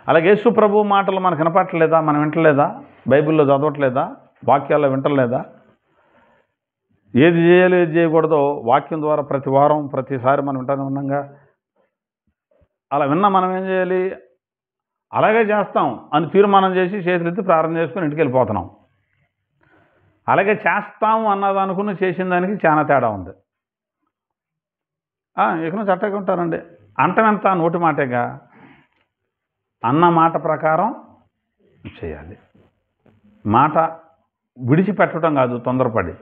అలాగే యేసు ప్రభు మాటలు మనకు వినపట్టలేదా? మనం వింటలేదా? బైబిల్లో చదవట్లేదా? వాక్యాల్లో వింటలేదా? ఏది చేయాలో ఏది చేయకూడదో వాక్యం ద్వారా ప్రతి వారం ప్రతిసారి మనం వింటానే ఉన్నాంగా. అలా విన్నా మనం ఏం చేయాలి? అలాగే చేస్తాం అని తీర్మానం చేసి చేతులెత్తి ప్రార్థన చేసుకుని ఇంటికి వెళ్ళిపోతున్నాం. అలాగే చేస్తాము అన్నది అనుకుని చేసిన దానికి చాలా తేడా ఉంది. ఇక నుంచి అట్టగా ఉంటారండి. అంటమెంత నోటి మాటేగా, అన్న మాట ప్రకారం చేయాలి. మాట విడిచిపెట్టడం కాదు తొందరపడి,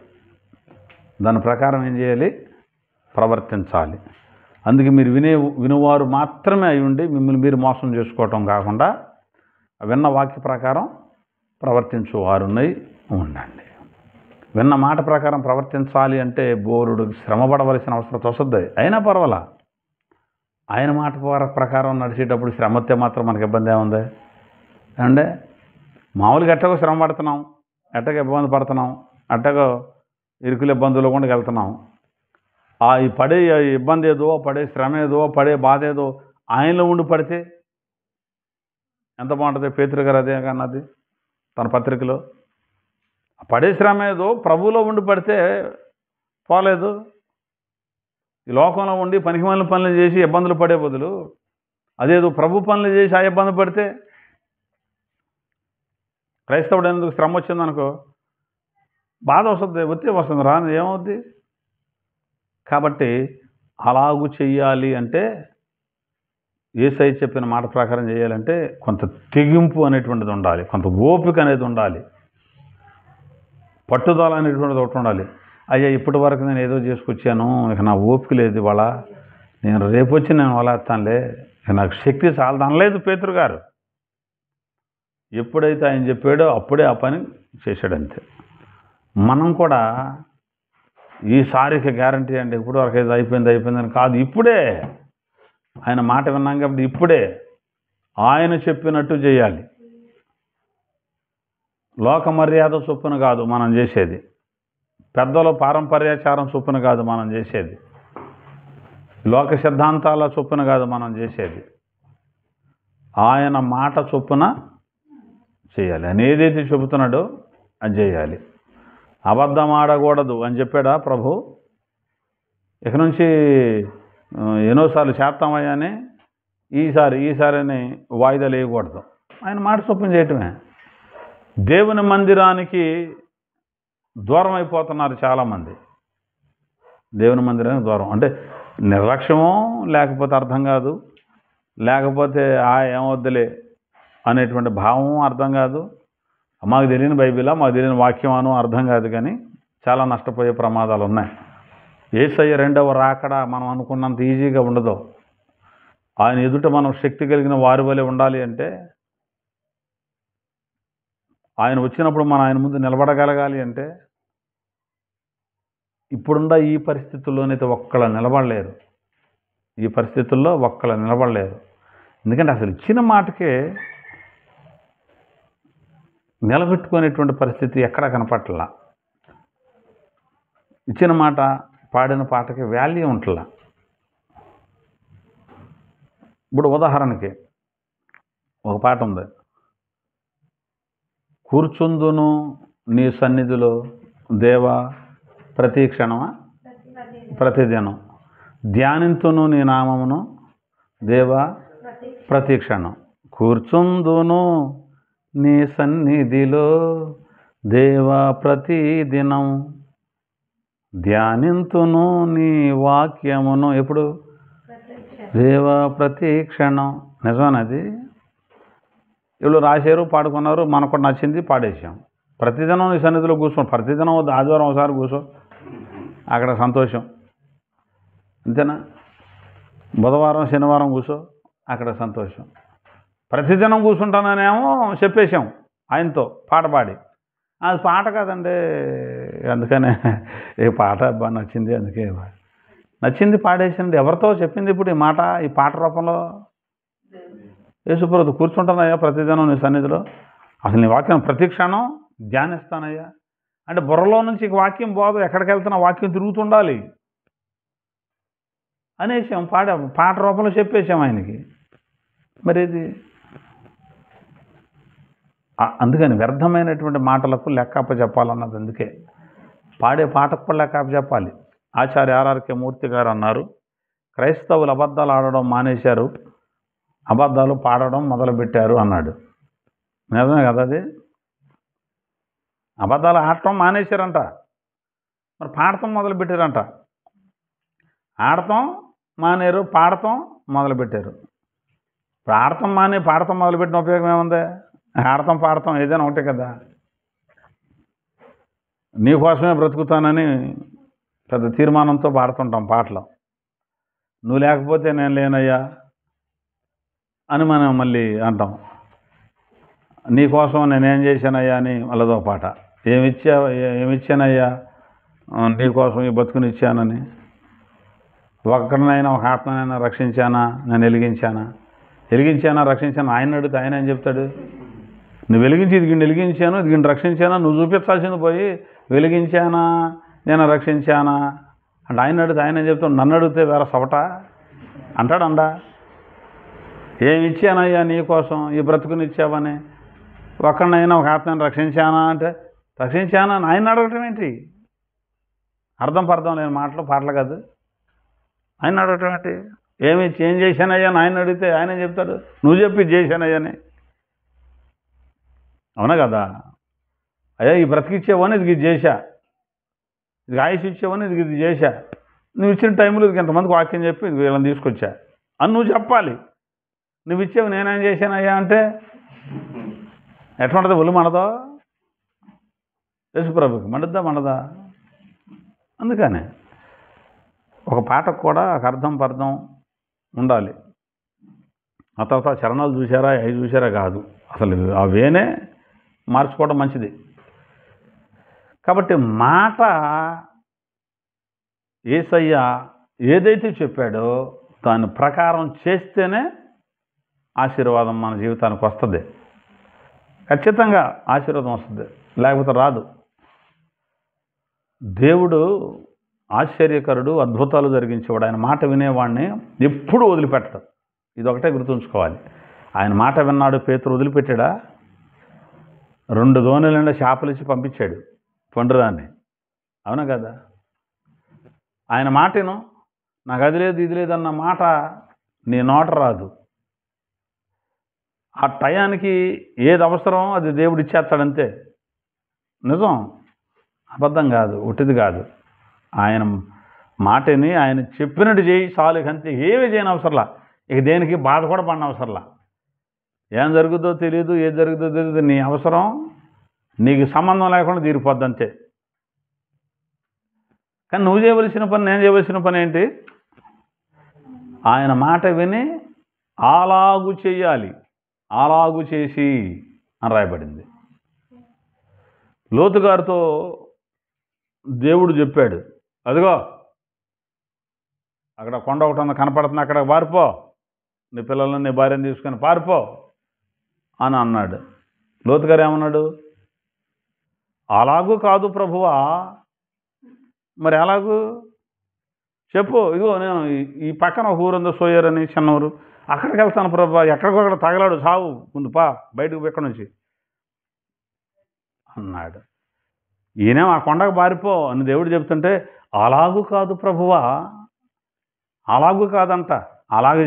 దాని ప్రకారం ఏం చేయాలి? ప్రవర్తించాలి. అందుకే మీరు వినువారు మాత్రమే అయి ఉండి మిమ్మల్ని మీరు మోసం చేసుకోవటం కాకుండా విన్న వాక్య ప్రకారం ప్రవర్తించువారునై ఉండండి. విన్న మాట ప్రకారం ప్రవర్తించాలి అంటే బోరుడు శ్రమపడవలసిన అవసరం వస్తుంది. అయినా పర్వాలా, ఆయన మాట ప్రకారం నడిచేటప్పుడు శ్రమ వస్తే మాత్రం మనకి ఇబ్బంది ఏముంది అంటే? మామూలుగా ఎట్టగో శ్రమ పడుతున్నాం, ఎట్టగో ఇబ్బంది పడుతున్నాం, ఎట్టగో ఇరుకులు ఇబ్బందులు కూడా వెళ్తున్నాం. ఈ పడే ఇబ్బంది ఏదో, పడే శ్రమ ఏదో, పడే బాధ ఏదో ఆయనలో ఉండి పడితే ఎంత బాగుంటుంది. పేతురు గారు అదే అన్నది తన పత్రికలో. పడే శ్రమ ఏదో ప్రభువులో ఉండి పడితే పోలేదు. ఈ లోకంలో ఉండి పనికిమాలిన పనులు చేసి ఇబ్బందులు పడే బదులు అదేదో ప్రభు పనులు చేసి ఆ ఇబ్బంది పడితే, క్రైస్తవుడు ఎందుకు శ్రమ వచ్చిందనుకో బాధ వస్తుంది, ఒత్తిడి వస్తుంది, రాని ఏమవుద్ది? కాబట్టి అలాగూ చెయ్యాలి అంటే, యేసయ్య చెప్పిన మాట ప్రకారం చేయాలంటే కొంత తెగింపు అనేటువంటిది ఉండాలి, కొంత ఓపిక అనేది ఉండాలి, పట్టుదల అనేటువంటిది ఒకటి ఉండాలి. అయ్యా ఇప్పటి వరకు నేను ఏదో చేసుకొచ్చాను, ఇక నా ఓపిక లేదు, ఇవాళ నేను రేపు వచ్చి నేను వలేస్తానులే, ఇక నాకు శక్తి చాలదు అనలేదు పేతురు గారు. ఎప్పుడైతే ఆయన చెప్పాడో అప్పుడే ఆ పని చేశాడంతే. మనం కూడా ఈసారికి గ్యారంటీ అండి, ఇప్పుడు వరకు ఏదో అయిపోయిందని కాదు, ఇప్పుడే ఆయన మాట విన్నాం కాబట్టి ఇప్పుడే ఆయన చెప్పినట్టు చేయాలి. లోక మర్యాద చొప్పున కాదు మనం చేసేది, పెద్దల పారంపర్యాచారం చొప్పున కాదు మనం చేసేది, లోక సిద్ధాంతాల చొప్పున కాదు మనం చేసేది, ఆయన మాట చొప్పున చేయాలి. ఆయన ఏదైతే చెబుతున్నాడో అది చేయాలి. అబద్ధం ఆడకూడదు అని చెప్పాడా ప్రభు? ఇక నుంచి ఎన్నోసార్లు చేస్తామయ్యాని ఈసారి అని వాయిదాలు వేయకూడదు. ఆయన మాట చొప్పున చేయటమే. దేవుని మందిరానికి దూరం అయిపోతున్నారు చాలామంది. దేవుని మందిరానికి దూరం అంటే నిర్లక్ష్యమో, లేకపోతే అర్థం కాదు, లేకపోతే ఏమొద్దులే అనేటువంటి భావం అర్థం కాదు, మాకు తెలియని బైబిలా, మాకు తెలియని వాక్యం అను అర్థం కాదు. కానీ చాలా నష్టపోయే ప్రమాదాలు ఉన్నాయి. యేసయ్య రెండవ రాకడ మనం అనుకున్నంత ఈజీగా ఉండదు. ఆయన ఎదుట మనం శక్తి కలిగిన వారి వలె ఉండాలి అంటే, ఆయన వచ్చినప్పుడు మనం ఆయన ముందు నిలబడగలగాలి అంటే, ఇప్పుడున్న ఈ పరిస్థితుల్లోనైతే ఒక్కళ్ళ నిలబడలేరు. ఈ పరిస్థితుల్లో ఒక్కళ్ళ నిలబడలేరు. ఎందుకంటే అసలు ఇచ్చిన మాటకే నిలబెట్టుకునేటువంటి పరిస్థితి ఎక్కడా కనపట్లా. ఇచ్చిన మాట, పాడిన పాటకి వాల్యూ ఉంటలా. ఇప్పుడు ఉదాహరణకి ఒక పాట ఉంది, కూర్చుందును నీ సన్నిధిలో దేవా ప్రతి క్షణమా ప్రతిదినం, ధ్యానింతును నీ నామమును దేవా ప్రతి క్షణం. కూర్చుందును నీ సన్నిధిలో దేవా ప్రతిదినం, ధ్యానింతును నీ వాక్యమును ఎప్పుడు దేవా ప్రతి క్షణం. నిజమేనది. వీళ్ళు రాశారు, పాడుకున్నారు, మనకు నచ్చింది పాడేసాం. ప్రతిదినం నీ సన్నిధిలో కూర్చోం, ప్రతిదినం ఆదివారం ఒకసారి కూర్చో, అక్కడ సంతోషం. అంతేనా? బుధవారం శనివారం కూర్చో, అక్కడ సంతోషం. ప్రతిదినం కూర్చుంటాననేమో చెప్పేశాం ఆయనతో పాట పాడి. అది పాట కాదండి. అందుకనే ఏ పాట బాగా నచ్చింది, అందుకే నచ్చింది పాడేసింది. ఎవరితో చెప్పింది ఇప్పుడు ఈ మాట, ఈ పాట రూపంలో? యేసుప్రభు, కూర్చుంటానయ్యా ప్రతిదినం నీ సన్నిధిలో, అసలు నీ వాక్యం ప్రతి క్షణం ధ్యానిస్తానయ్యా అంటే బుర్రలో నుంచి వాక్యం పోదు, ఎక్కడికి వెళ్తున్నా వాక్యం తిరుగుతుండాలి అనేసాం. పాట రూపంలో చెప్పేశాం ఆయనకి. మరి ఇది అందుకని వ్యర్థమైనటువంటి మాటలకు లెక్కప్ప చెప్పాలన్నది. అందుకే పాడే పాటకు కూడా లెక్కప్ప చెప్పాలి. ఆచార్య ఆర్ఆర్కే మూర్తి గారు అన్నారు, క్రైస్తవులు అబద్ధాలు ఆడడం మానేశారు, అబద్ధాలు పాడడం మొదలుపెట్టారు అన్నాడు. నిజమే కదా అది? అబద్ధాలు ఆడటం మానేశారంట, మరి పాడటం మొదలుపెట్టారంట. ఆడటం మానేరు, పాడటం మొదలుపెట్టారు. ఇప్పుడు ఆడటం మానే పాడటం మొదలుపెట్టిన ఉపయోగం ఏముంది? ఆడటం పాడటం ఏదైనా ఒకటే కదా. నీకోసమే బ్రతుకుతానని పెద్ద తీర్మానంతో పాడుతుంటాం పాటలు. నువ్వు లేకపోతే నేను లేనయ్యా అని మనం మళ్ళీ అంటాం. నీకోసం నేనేం చేశానయ్యా అని మళ్ళదో పాట. ఏమిచ్చానయ్యా నీకోసం ఈ బతుకునిచ్చానని. ఒక్కడినైనా ఒక ఆత్మనైనా రక్షించానా, నేను వెలిగించానా రక్షించానా? ఆయన అడిగితే ఆయన ఏం చెప్తాడు? నువ్వు వెలిగించి ఇది వెలిగించాను, ఇది రక్షించానా, నువ్వు చూపించాల్సింది పోయి వెలిగించానా నేను రక్షించానా అంటే ఆయన అడిగితే ఆయన ఏం చెప్తాడు? నన్ను అడిగితే వేరే సవట అంటాడండా. ఏమి ఇచ్చానయ్యా నీకోసం ఈ బ్రతుకునిచ్చావని. ఒక్కడినైనా ఒక ఆత్మని రక్షించానా అంటే రక్షించానా అని ఆయన అడగటం ఏంటి? అర్థం పర్థం లేని మాటలు, పాటలు కాదు. ఆయన అడగటం ఏంటి? ఏం చేశానయ్యా అని ఆయన అడిగితే ఆయన ఏం చెప్తాడు? నువ్వు చెప్పి చేశానయ్యా అని. అవునా కదా? అయ్యా ఈ బ్రతికిచ్చేవని ఇది చేశా, ఇది ఆయుష్ ఇచ్చేవని ఇది చేశా, నువ్వు ఇచ్చిన టైంలో ఇది ఇంతమందికి వాక్యం చెప్పి ఇది వీళ్ళని తీసుకొచ్చా అని నువ్వు చెప్పాలి. నువ్వు ఇచ్చేవి నేనేం చేశానయ్యా అంటే ఎట్లా ఒళ్ళు మనదో? యేసుప్రభుకి మండదా? అందుకనే ఒక పాటకు కూడా ఒక అర్థం పర్థం ఉండాలి. ఆ తర్వాత చరణాలు చూసారా, అవి చూసారా కాదు, అసలు అవేనే మార్చుకోవడం మంచిది. కాబట్టి మాట యేసయ్య ఏదైతే చెప్పాడో దాని ప్రకారం చేస్తేనే ఆశీర్వాదం మన జీవితానికి వస్తుంది. ఖచ్చితంగా ఆశీర్వాదం వస్తుంది, లేకపోతే రాదు. దేవుడు ఆశ్చర్యకరుడు, అద్భుతాలు జరిగించేవాడు. ఆయన మాట వినేవాడిని ఎప్పుడూ వదిలిపెట్టడు. ఇదొకటే గుర్తుంచుకోవాలి. ఆయన మాట విన్నాడు, పేతురు వదిలిపెట్టాడా? 2 దోణుల నిండా చేపలు ఇచ్చి పంపించాడు పండురాన్ని. అవునా కదా? ఆయన మాటను నాకు అది లేదు ఇది లేదన్న మాట నీ నోట రాదు. ఆ టయానికి ఏది అవసరం అది దేవుడు ఇచ్చేస్తాడంతే. నిజం, అబద్ధం కాదు, ఒట్టిది కాదు. ఆయన మాటని ఆయన చెప్పినట్టు చేయి చాలు, అంతే. ఏమి చేయని అవసరంలా, ఇక దేనికి బాధ కూడా పడిన అవసరంలా. ఏం జరుగుతుందో తెలియదు, ఏది జరుగుతుందో తెలియదు, నీ అవసరం నీకు సంబంధం లేకుండా తీరిపోద్ది అంతే. కానీ నువ్వు చేయవలసిన పని, నేను చేయవలసిన పని ఏంటి? ఆయన మాట విని అలాగు చెయ్యాలి. అలాగు చేసి అని రాయబడింది. లోతు గారితో దేవుడు చెప్పాడు, అదిగో అక్కడ కొండ ఒకటి ఉంది కనపడుతుంది, అక్కడ పారిపో, నీ పిల్లలను నీ భార్యను తీసుకొని పారిపో అని అన్నాడు. లోతు గారు ఏమన్నాడు? అలాగూ కాదు ప్రభువా. మరి ఎలాగూ చెప్పు? ఇదిగో నేను ఈ పక్కన ఒక ఊరు ఉందో సోయర్ అని చిన్న ఊరు, అక్కడికి వెళ్తాను ప్రభా, ఎక్కడికొక్కడ తగలాడు సావు, ముందు పా బయటకు ఎక్కడి నుంచి అన్నాడు. ఈయనేం ఆ కొండకు పారిపో అని దేవుడు చెప్తుంటే, అలాగూ కాదు ప్రభువా, అలాగూ కాదంట, అలాగే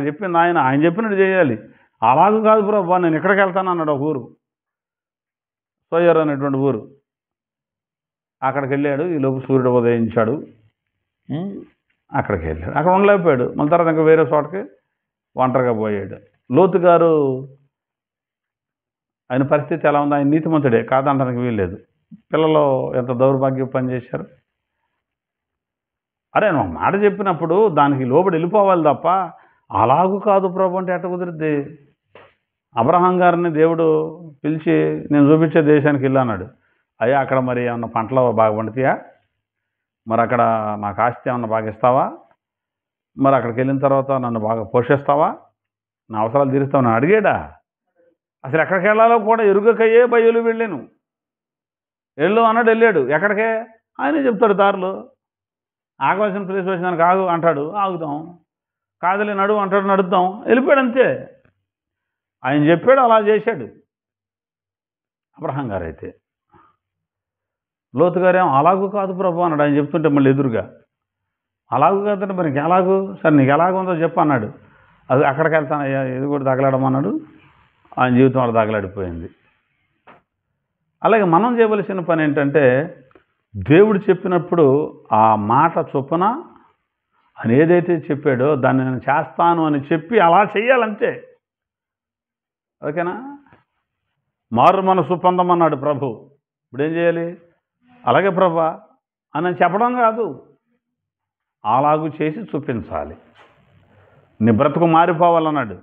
చెప్పింది ఆయన చెప్పినట్టు చేయాలి. అలాగూ కాదు ప్రభువా, నేను ఇక్కడికి వెళ్తాను అన్నాడు. ఒక ఊరు, సోయర్ అనేటువంటి ఊరు. అక్కడికి వెళ్ళాడు. ఈలోపు సూర్యుడు ఉదయించాడు. అక్కడికి వెళ్ళాడు. అక్కడ ఉండలేకపోయాడు. మళ్ళీ తర్వాత ఇంకా వేరే చోటకి ఒంటరిగా పోయాడు. లోతు గారు ఆయన పరిస్థితి ఎలా ఉంది? ఆయన నీతిమంతుడే, కాదంటానికి వీల్లేదు. పిల్లలు ఎంత దౌర్భాగ్యం పని చేశారు. అరే నువ్వు మాట చెప్పినప్పుడు దానికి లోబడి వెళ్ళిపోవాలి తప్ప అలాగూ కాదు ప్రభు అంటే ఎట్ట కుదిరిద్ది? అబ్రహాం గారిని దేవుడు పిలిచి నేను చూపించే దేశానికి వెళ్ళన్నాడు. అయ్యా అక్కడ మరి ఏమన్నా పంటలు బాగా పండుతాయా, మరి అక్కడ నాకు ఆస్తి ఏమన్నా బాగా ఇస్తావా, మరి అక్కడికి వెళ్ళిన తర్వాత నన్ను బాగా పోషిస్తావా, నా అవసరాలు తీరుస్తావు నన్ను అడిగాడా? అసలు ఎక్కడికి వెళ్ళాలో కూడా ఎరుగకయ్యే బయలు వెళ్ళాను. వెళ్ళు అన్నాడు, వెళ్ళాడు. ఎక్కడికే ఆయనే చెప్తాడు. దారిలో ఆగవలసిన ప్లేస్ వచ్చినానికి ఆగు అంటాడు, ఆగుదాం. కాదలే నడు అంటాడు, నడుద్దాం. వెళ్ళిపోయాడు అంతే. ఆయన చెప్పాడు, అలా చేశాడు అబ్రహాం గారు. అయితే లోతు గారేమో అలాగూ కాదు ప్రభు అన్నాడు. ఆయన చెప్తుంటే మళ్ళీ ఎదురుగా అలాగూ కాదంటే మరి ఎలాగూ, సరే నీకు ఎలాగుందో చెప్పు అన్నాడు. అది అక్కడికి వెళ్తాను అయ్యా, ఇది కూడా తగలాడమన్నాడు. ఆయన జీవితం అలా తగలాడిపోయింది. అలాగే మనం చేయవలసిన పని ఏంటంటే, దేవుడు చెప్పినప్పుడు ఆ మాట చొప్పున ఆయన ఏదైతే చెప్పాడో దాన్ని నేను చేస్తాను అని చెప్పి అలా చెయ్యాలంతే. ఓకేనా? మారు మనసు పొందమన్నాడు ప్రభు. ఇప్పుడు ఏం చేయాలి? అలాగే ప్రభా అని చెప్పడం కాదు, అలాగూ చేసి చూపించాలి. నీ బ్రతుకు మారిపోవాలన్నాడు.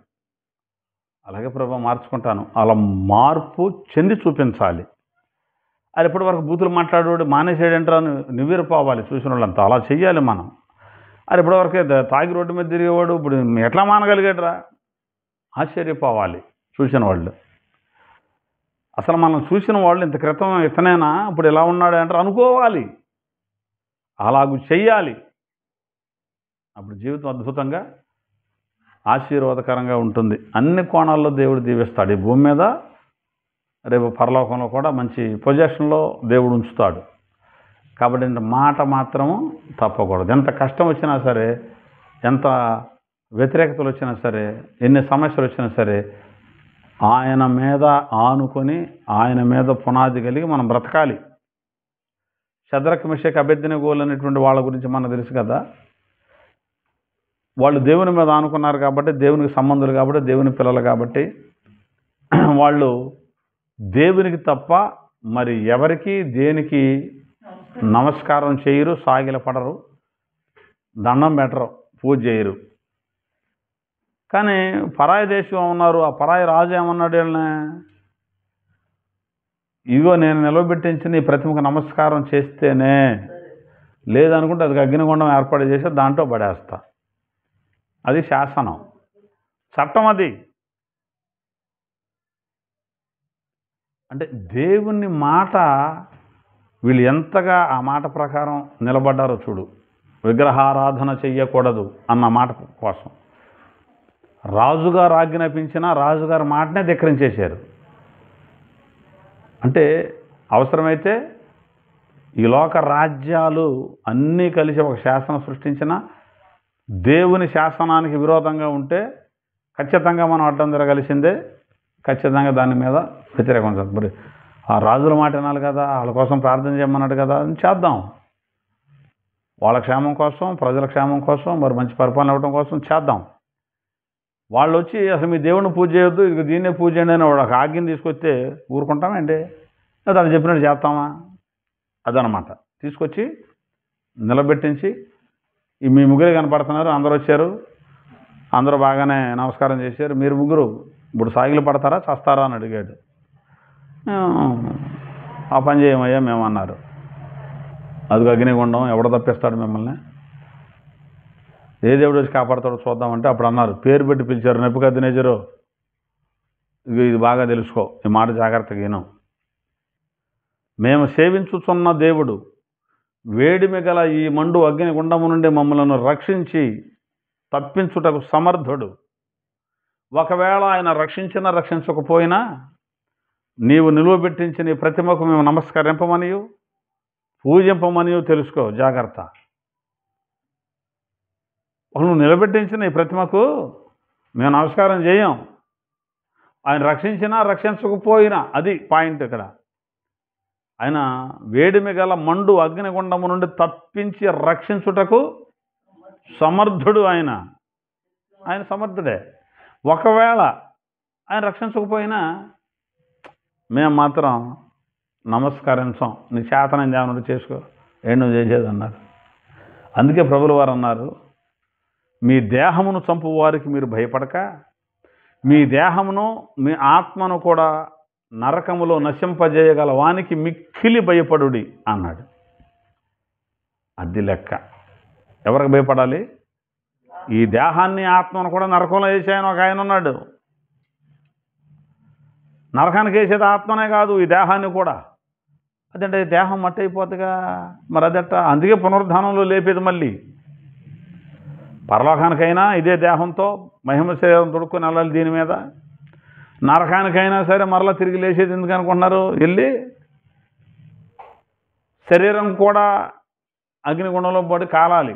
అలాగే ప్రభా మార్చుకుంటాను, అలా మార్పు చెంది చూపించాలి. అది ఇప్పటి వరకు బూతులు మాట్లాడేవాడు మానేసేయంటారా నివ్వెరపోవాలి చూసిన వాళ్ళంతా. అలా చెయ్యాలి మనం. అది ఇప్పటివరకే తాగి రోడ్డు మీద తిరిగేవాడు ఇప్పుడు ఎట్లా మానగలిగాడరా? ఆశ్చర్యపోవాలి చూసిన వాళ్ళు. అసలు మనం చూసిన వాళ్ళు ఇంత క్రితం ఇతనేనా, ఇప్పుడు ఎలా ఉన్నాడు అంటారు అనుకోవాలి. అలాగూ చెయ్యాలి. అప్పుడు జీవితం అద్భుతంగా ఆశీర్వాదకరంగా ఉంటుంది. అన్ని కోణాల్లో దేవుడు దీవిస్తాడు. ఈ భూమి మీద రేపు పరలోకంలో కూడా మంచి పొజిషన్లో దేవుడు ఉంచుతాడు. కాబట్టి మాట మాత్రము తప్పకూడదు. ఎంత కష్టం వచ్చినా సరే, ఎంత వ్యతిరేకతలు వచ్చినా సరే, ఎన్ని సమస్యలు వచ్చినా సరే, ఆయన మీద ఆనుకొని ఆయన మీద పునాది కలిగి మనం బ్రతకాలి. షద్రక్ మెషక్ అబేద్నెగోలు అనేటువంటి వాళ్ళ గురించి మనకు తెలుసు కదా. వాళ్ళు దేవుని మీద ఆనుకున్నారు కాబట్టి, దేవునికి సంబంధులు కాబట్టి, దేవుని పిల్లలు కాబట్టి, వాళ్ళు దేవునికి తప్ప మరి ఎవరికి దేనికి నమస్కారం చేయరు, సాగిల పడరు, దండం పెట్టరు, పూజ చేయరు. కానీ పరాయి దేశం ఉన్నారు. ఆ పరాయి రాజు ఏమన్నాడు వీళ్ళని? ఇదిగో నేను నిలవబెట్టించి నీ ప్రతిమకు నమస్కారం చేస్తేనే, లేదనుకుంటే అది అగ్నిగుండం ఏర్పాటు చేసి దాంట్లో పడేస్తా. అది శాసనం, చట్టం. అది అంటే దేవుని మాట వీళ్ళు ఎంతగా ఆ మాట ప్రకారం నిలబడ్డారో చూడు. విగ్రహారాధన చెయ్యకూడదు అన్న మాట కోసం రాజుగారు ఆజ్ఞాపించినా రాజుగారి మాటనే ధిక్కరించేశారు. అంటే అవసరమైతే ఈ లోక రాజ్యాలు అన్నీ కలిసి ఒక శాసనం సృష్టించిన దేవుని శాసనానికి విరోధంగా ఉంటే ఖచ్చితంగా మనం అడ్డం తిరగలిసిందే. ఖచ్చితంగా దాని మీద వ్యతిరేకం. మరి ఆ రాజుల మాట వినాలి కదా, వాళ్ళ కోసం ప్రార్థన చేయమన్నాడు కదా, చేద్దాం. వాళ్ళ క్షేమం కోసం, ప్రజల క్షేమం కోసం, మరి మంచి పరిపాలన ఇవ్వడం కోసం చేద్దాం. వాళ్ళు వచ్చి అసలు మీ దేవుడిని పూజ చేయొద్దు, ఇది దీన్నే పూజ చేయండి అని వాడు ఒక ఆజ్ఞని తీసుకొస్తే ఊరుకుంటామండి? దాన్ని చెప్పినట్టు చేస్తామా? అదనమాట. తీసుకొచ్చి నిలబెట్టించి మీ ముగ్గురే కనపడుతున్నారు, అందరూ వచ్చారు, అందరూ బాగానే నమస్కారం చేశారు, మీరు ముగ్గురు ఇప్పుడు సాగిలు పడతారా చేస్తారా అని అడిగాడు. ఆ పని చేయమయ్యా మేమన్నారు. అది అగ్నిగుండం ఎవడ తప్పిస్తాడు మిమ్మల్ని, ఏ దేవుడు వచ్చి కాపాడతాడో చూద్దామంటే అప్పుడు అన్నారు, పేరు పెట్టి పిలిచారు, నెబుకద్నెజరు ఇది బాగా తెలుసుకో, ఈ మాట జాగ్రత్తగా విను. మేము సేవించుచున్న దేవుడు వేడిమి గల ఈ మండు అగ్నిగుండము నుండి మమ్మలను రక్షించి తప్పించుటకు సమర్థుడు. ఒకవేళ ఆయన రక్షించినా రక్షించకపోయినా నీవు నిలువబెట్టించి నీ ప్రతిమకు మేము నమస్కరింపమనియు పూజింపమనియు తెలుసుకో, జాగ్రత్త. నువ్వు నిలబెట్టించిన ఈ ప్రతిమకు మేము నమస్కారం చేయం. ఆయన రక్షించినా రక్షించకపోయినా, అది పాయింట్ ఇక్కడ. ఆయన వేడిమి గల మండు అగ్నిగుండము నుండి తప్పించి రక్షించుటకు సమర్థుడు. ఆయన సమర్థుడే. ఒకవేళ ఆయన రక్షించకపోయినా మేము మాత్రం నమస్కరించాం. నీ చేతనం ఏమన్నా చేసుకో, ఏం నువ్వు చేసేది అన్నారు. అందుకే ప్రభులు వారు అన్నారు, మీ దేహమును చంపు వారికి మీరు భయపడక మీ దేహమును మీ ఆత్మను కూడా నరకములో నశింపజేయగల వానికి మిక్కిలి భయపడుడి అన్నాడు. అది లెక్క. ఎవరికి భయపడాలి? ఈ దేహాన్ని ఆత్మను కూడా నరకంలో వేసాయని ఒక ఆయన ఉన్నాడు. నరకానికి వేసేది ఆత్మనే కాదు, ఈ దేహాన్ని కూడా. అదంటే దేహం మట్టి అయిపోతుందిగా, మరి అదట. అందుకే పునరుద్ధానంలో లేపేది మళ్ళీ. పరలోకానికైనా ఇదే దేహంతో మహిమ శరీరం తొడుక్కొని వెళ్ళాలి దీని మీద. నరకానికైనా సరే మరలా తిరిగి లేచేది ఎందుకు అనుకుంటున్నారు? వెళ్ళి శరీరం కూడా అగ్నిగుండంలో పడి కాలాలి.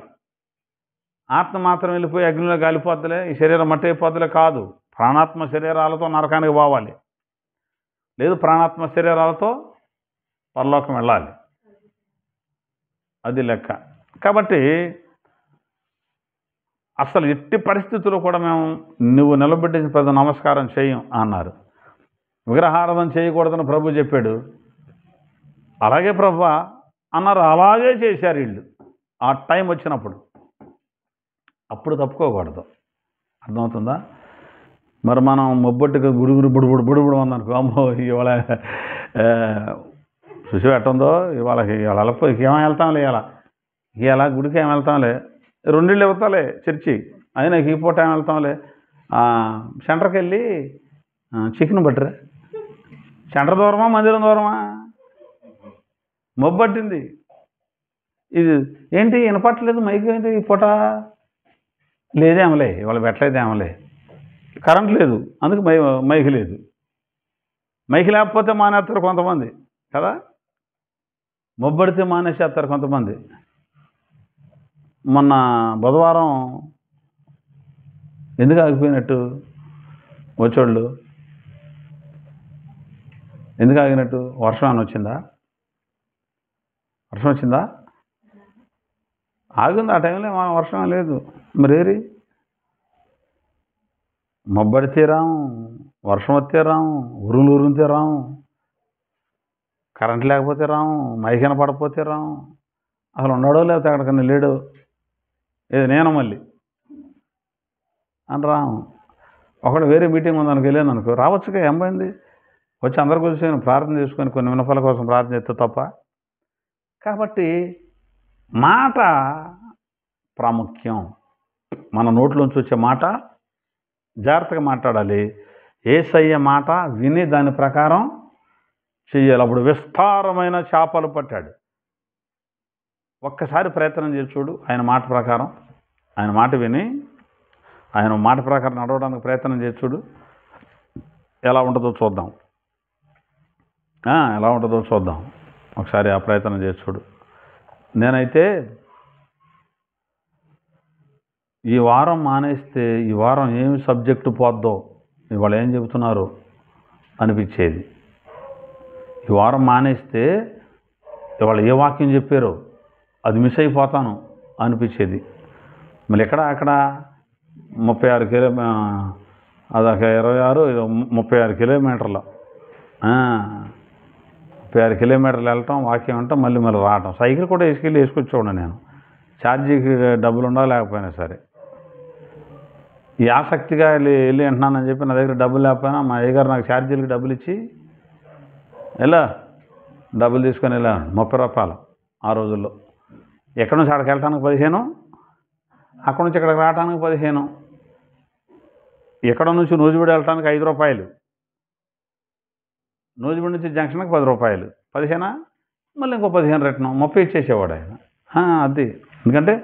ఆత్మ మాత్రం వెళ్ళిపోయి అగ్నిలో కాలిపోద్దులే, ఈ శరీరం మట్టి అయిపోద్దులే కాదు. ప్రాణాత్మ శరీరాలతో నరకానికి పోవాలి, లేదు ప్రాణాత్మ శరీరాలతో పరలోకం వెళ్ళాలి. అది లెక్క. కాబట్టి అసలు ఎట్టి పరిస్థితుల్లో కూడా మేము నువ్వు నిలబెట్టిన పెద్ద నమస్కారం చేయం అన్నారు. విగ్రహారాధన చేయకూడదని ప్రభు చెప్పాడు. అలాగే ప్రభు అన్నారు. అలాగే చేశారు వీళ్ళు. ఆ టైం వచ్చినప్పుడు అప్పుడు తప్పుకోకూడదు. అర్థమవుతుందా? మరి మనం మొబ్బొట్టుగా గుడుగుడు బుడుబుడు ఉందనుకో, అమ్మో ఇవాళ చూసి పెట్టందో ఇవాళ వెళ్ళపోయి ఏమని వెళ్తాంలే, ఇలా గుడికి ఏమి వెళ్తాంలే, 2 ఇళ్ళు ఇవ్వతాలే చర్చి, అయినా ఈ పూట ఏమి వెళ్తాంలే, సెంటర్కి వెళ్ళి చికెన్ బట్టరా. సెంటర్ దూరమా మందిరం దూరమా? మొబ్బట్టింది. ఇది ఏంటి వినపట్టలేదు మైక్ ఏంటి ఈ పూట? లేదేమలే, ఇవాళ పెట్టలేదేమలే, కరెంట్ లేదు అందుకు మైక్ లేదు. మైక్ లేకపోతే మానేస్తారు కొంతమంది కదా, మొబ్బడితే మానేసేస్తారు కొంతమంది. మొన్న బుధవారం ఎందుకు ఆగిపోయినట్టు వచ్చోళ్ళు? ఎందుకు ఆగినట్టు? వర్షం అని వచ్చిందా? వర్షం వచ్చిందా? ఆగింది. ఆ టైంలో వర్షం లేదు. మరేరి మొబ్బడితే రాము, వర్షం వస్తే రాము, ఉరుముతే రాము, కరెంట్ లేకపోతే రాము, మైకిన పడకపోతే రాము. అసలు ఉన్నాడో లేకపోతే అక్కడికన్నా లేడు, ఏది నేను మళ్ళీ అని రాము. ఒకడు వేరే మీటింగ్ ఉందనుకో, వెళ్ళాను అనుకో, రావచ్చుగా, ఏం పోయింది? వచ్చి అందరి కూర్చొని ప్రార్థన చేసుకొని కొన్ని వినపాల కోసం ప్రార్థన చేస్తే తప్ప. కాబట్టి మాట ప్రాముఖ్యం. మన నోట్లోంచి వచ్చే మాట జాగ్రత్తగా మాట్లాడాలి. యేసయ్య మాట విని దాని ప్రకారం చెయ్యాలి. అప్పుడు విస్తారమైన చేపలు పట్టాడు. ఒక్కసారి ప్రయత్నం చేసి చూడు. ఆయన మాట ప్రకారం, ఆయన మాట విని ఆయన మాట ప్రకారం నడవడానికి ప్రయత్నం చేసి చూడు. ఎలా ఉంటుందో చూద్దాం. ఎలా ఉంటుందో చూద్దాం. ఒకసారి ఆ ప్రయత్నం చేసి చూడు. నేనైతే ఈ వారం మానేస్తే ఈ వారం ఏమి సబ్జెక్టు పోద్దో, ఇవాళ ఏం చెబుతున్నారు అనిపించేది. ఈ వారం మానేస్తే ఇవాళ ఏ వాక్యం చెప్పారో అది మిస్ అయిపోతాను అనిపించేది. మళ్ళీ అక్కడ 36 అదొక 26 36 కిలోమీటర్లు 36 కిలోమీటర్లు వెళ్ళటం, వాక్యం అంటే మళ్ళీ రావటం. సైకిల్ కూడా వేసుకొచ్చేవాడు నేను. ఛార్జీకి డబ్బులు ఉండాలి లేకపోయినా సరే. ఈ ఆసక్తిగా వెళ్ళి వింటున్నానని చెప్పి నా దగ్గర డబ్బులు లేకపోయినా మా అయ్యగారు నాకు ఛార్జీలకి డబ్బులు ఇచ్చి డబ్బులు తీసుకొని వెళ్ళాను. 30 రూపాయలు ఆ రోజుల్లో. ఎక్కడి నుంచి అక్కడికి వెళ్ళటానికి 15, అక్కడి నుంచి ఇక్కడికి రావడానికి 15, ఎక్కడ నుంచి నూజిబీడు వెళ్ళటానికి 5 రూపాయలు, నూజిబీడు నుంచి జంక్షన్కి 10 రూపాయలు, 15 మళ్ళీ ఇంకో 15 రిటర్న్ 30 ఇచ్చేసేవాడు ఆయన. అది ఎందుకంటే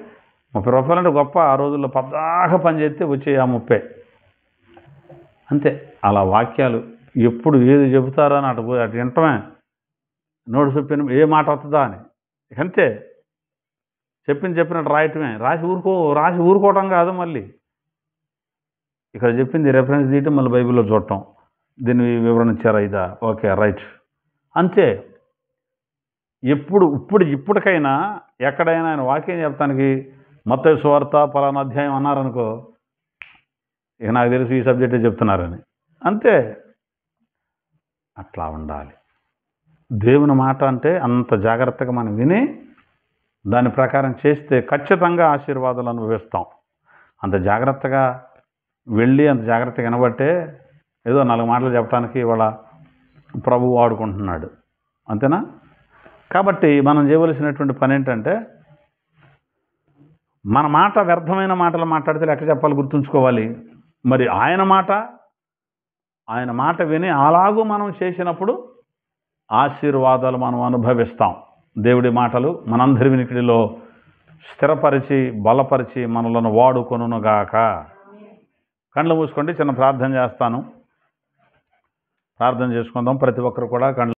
30 రూపాయలు అంటే గొప్ప. ఆ రోజుల్లో పద్దాక పని చేస్తే వచ్చే ఆ 30. అంతే. అలా వాక్యాలు ఎప్పుడు ఏది చెబుతారో అని అటు అటు వింటమే, నోటి చొప్పిన ఏ మాట వస్తుందా అని. అంతే. చెప్పినట్టు రాయటమే. రాసి ఊరుకోవటం కాదు మళ్ళీ. ఇక్కడ చెప్పింది రెఫరెన్స్ తీయటం, మళ్ళీ బైబిల్లో చూడటం. దీని వివరణ ఇచ్చారా ఇదా? Okay, right. అంతే. ఇప్పటికైనా ఎక్కడైనా ఆయన వాక్యం చెప్తానికి మత్తయి సువార్త పలానా అధ్యాయం అన్నారనుకో, ఇక నాకు తెలుసు ఈ సబ్జెక్టే చెప్తున్నారని. అంతే. అట్లా ఉండాలి. దేవుని మాట అంటే అంత జాగ్రత్తగా మనం విని దాని ప్రకారం చేస్తే ఖచ్చితంగా ఆశీర్వాదాలు అనుభవిస్తాం. అంత జాగ్రత్తగా వెళ్ళి అంత జాగ్రత్తగా వినబట్టే ఏదో 4 మాటలు చెప్పడానికి ఇవాళ ప్రభువు వాడుకుంటున్నాడు. అంతేనా? కాబట్టి మనం చేయవలసినటువంటి పని ఏంటంటే, మన మాట వ్యర్థమైన మాటలు మాట్లాడితే లెక్క చెప్పాలి, గుర్తుంచుకోవాలి. మరి ఆయన మాట విని అలాగూ మనం చేసినప్పుడు ఆశీర్వాదాలు మనం అనుభవిస్తాం. దేవుడి మాటలు మనందరి వినికిడిలో స్థిరపరిచి బలపరిచి మనలను వాడుకొనుగాక. కళ్ళు మూసుకోండి, చిన్న ప్రార్థన చేస్తాను. ప్రార్థన చేసుకుందాం. ప్రతి ఒక్కరు కూడా కళ్ళు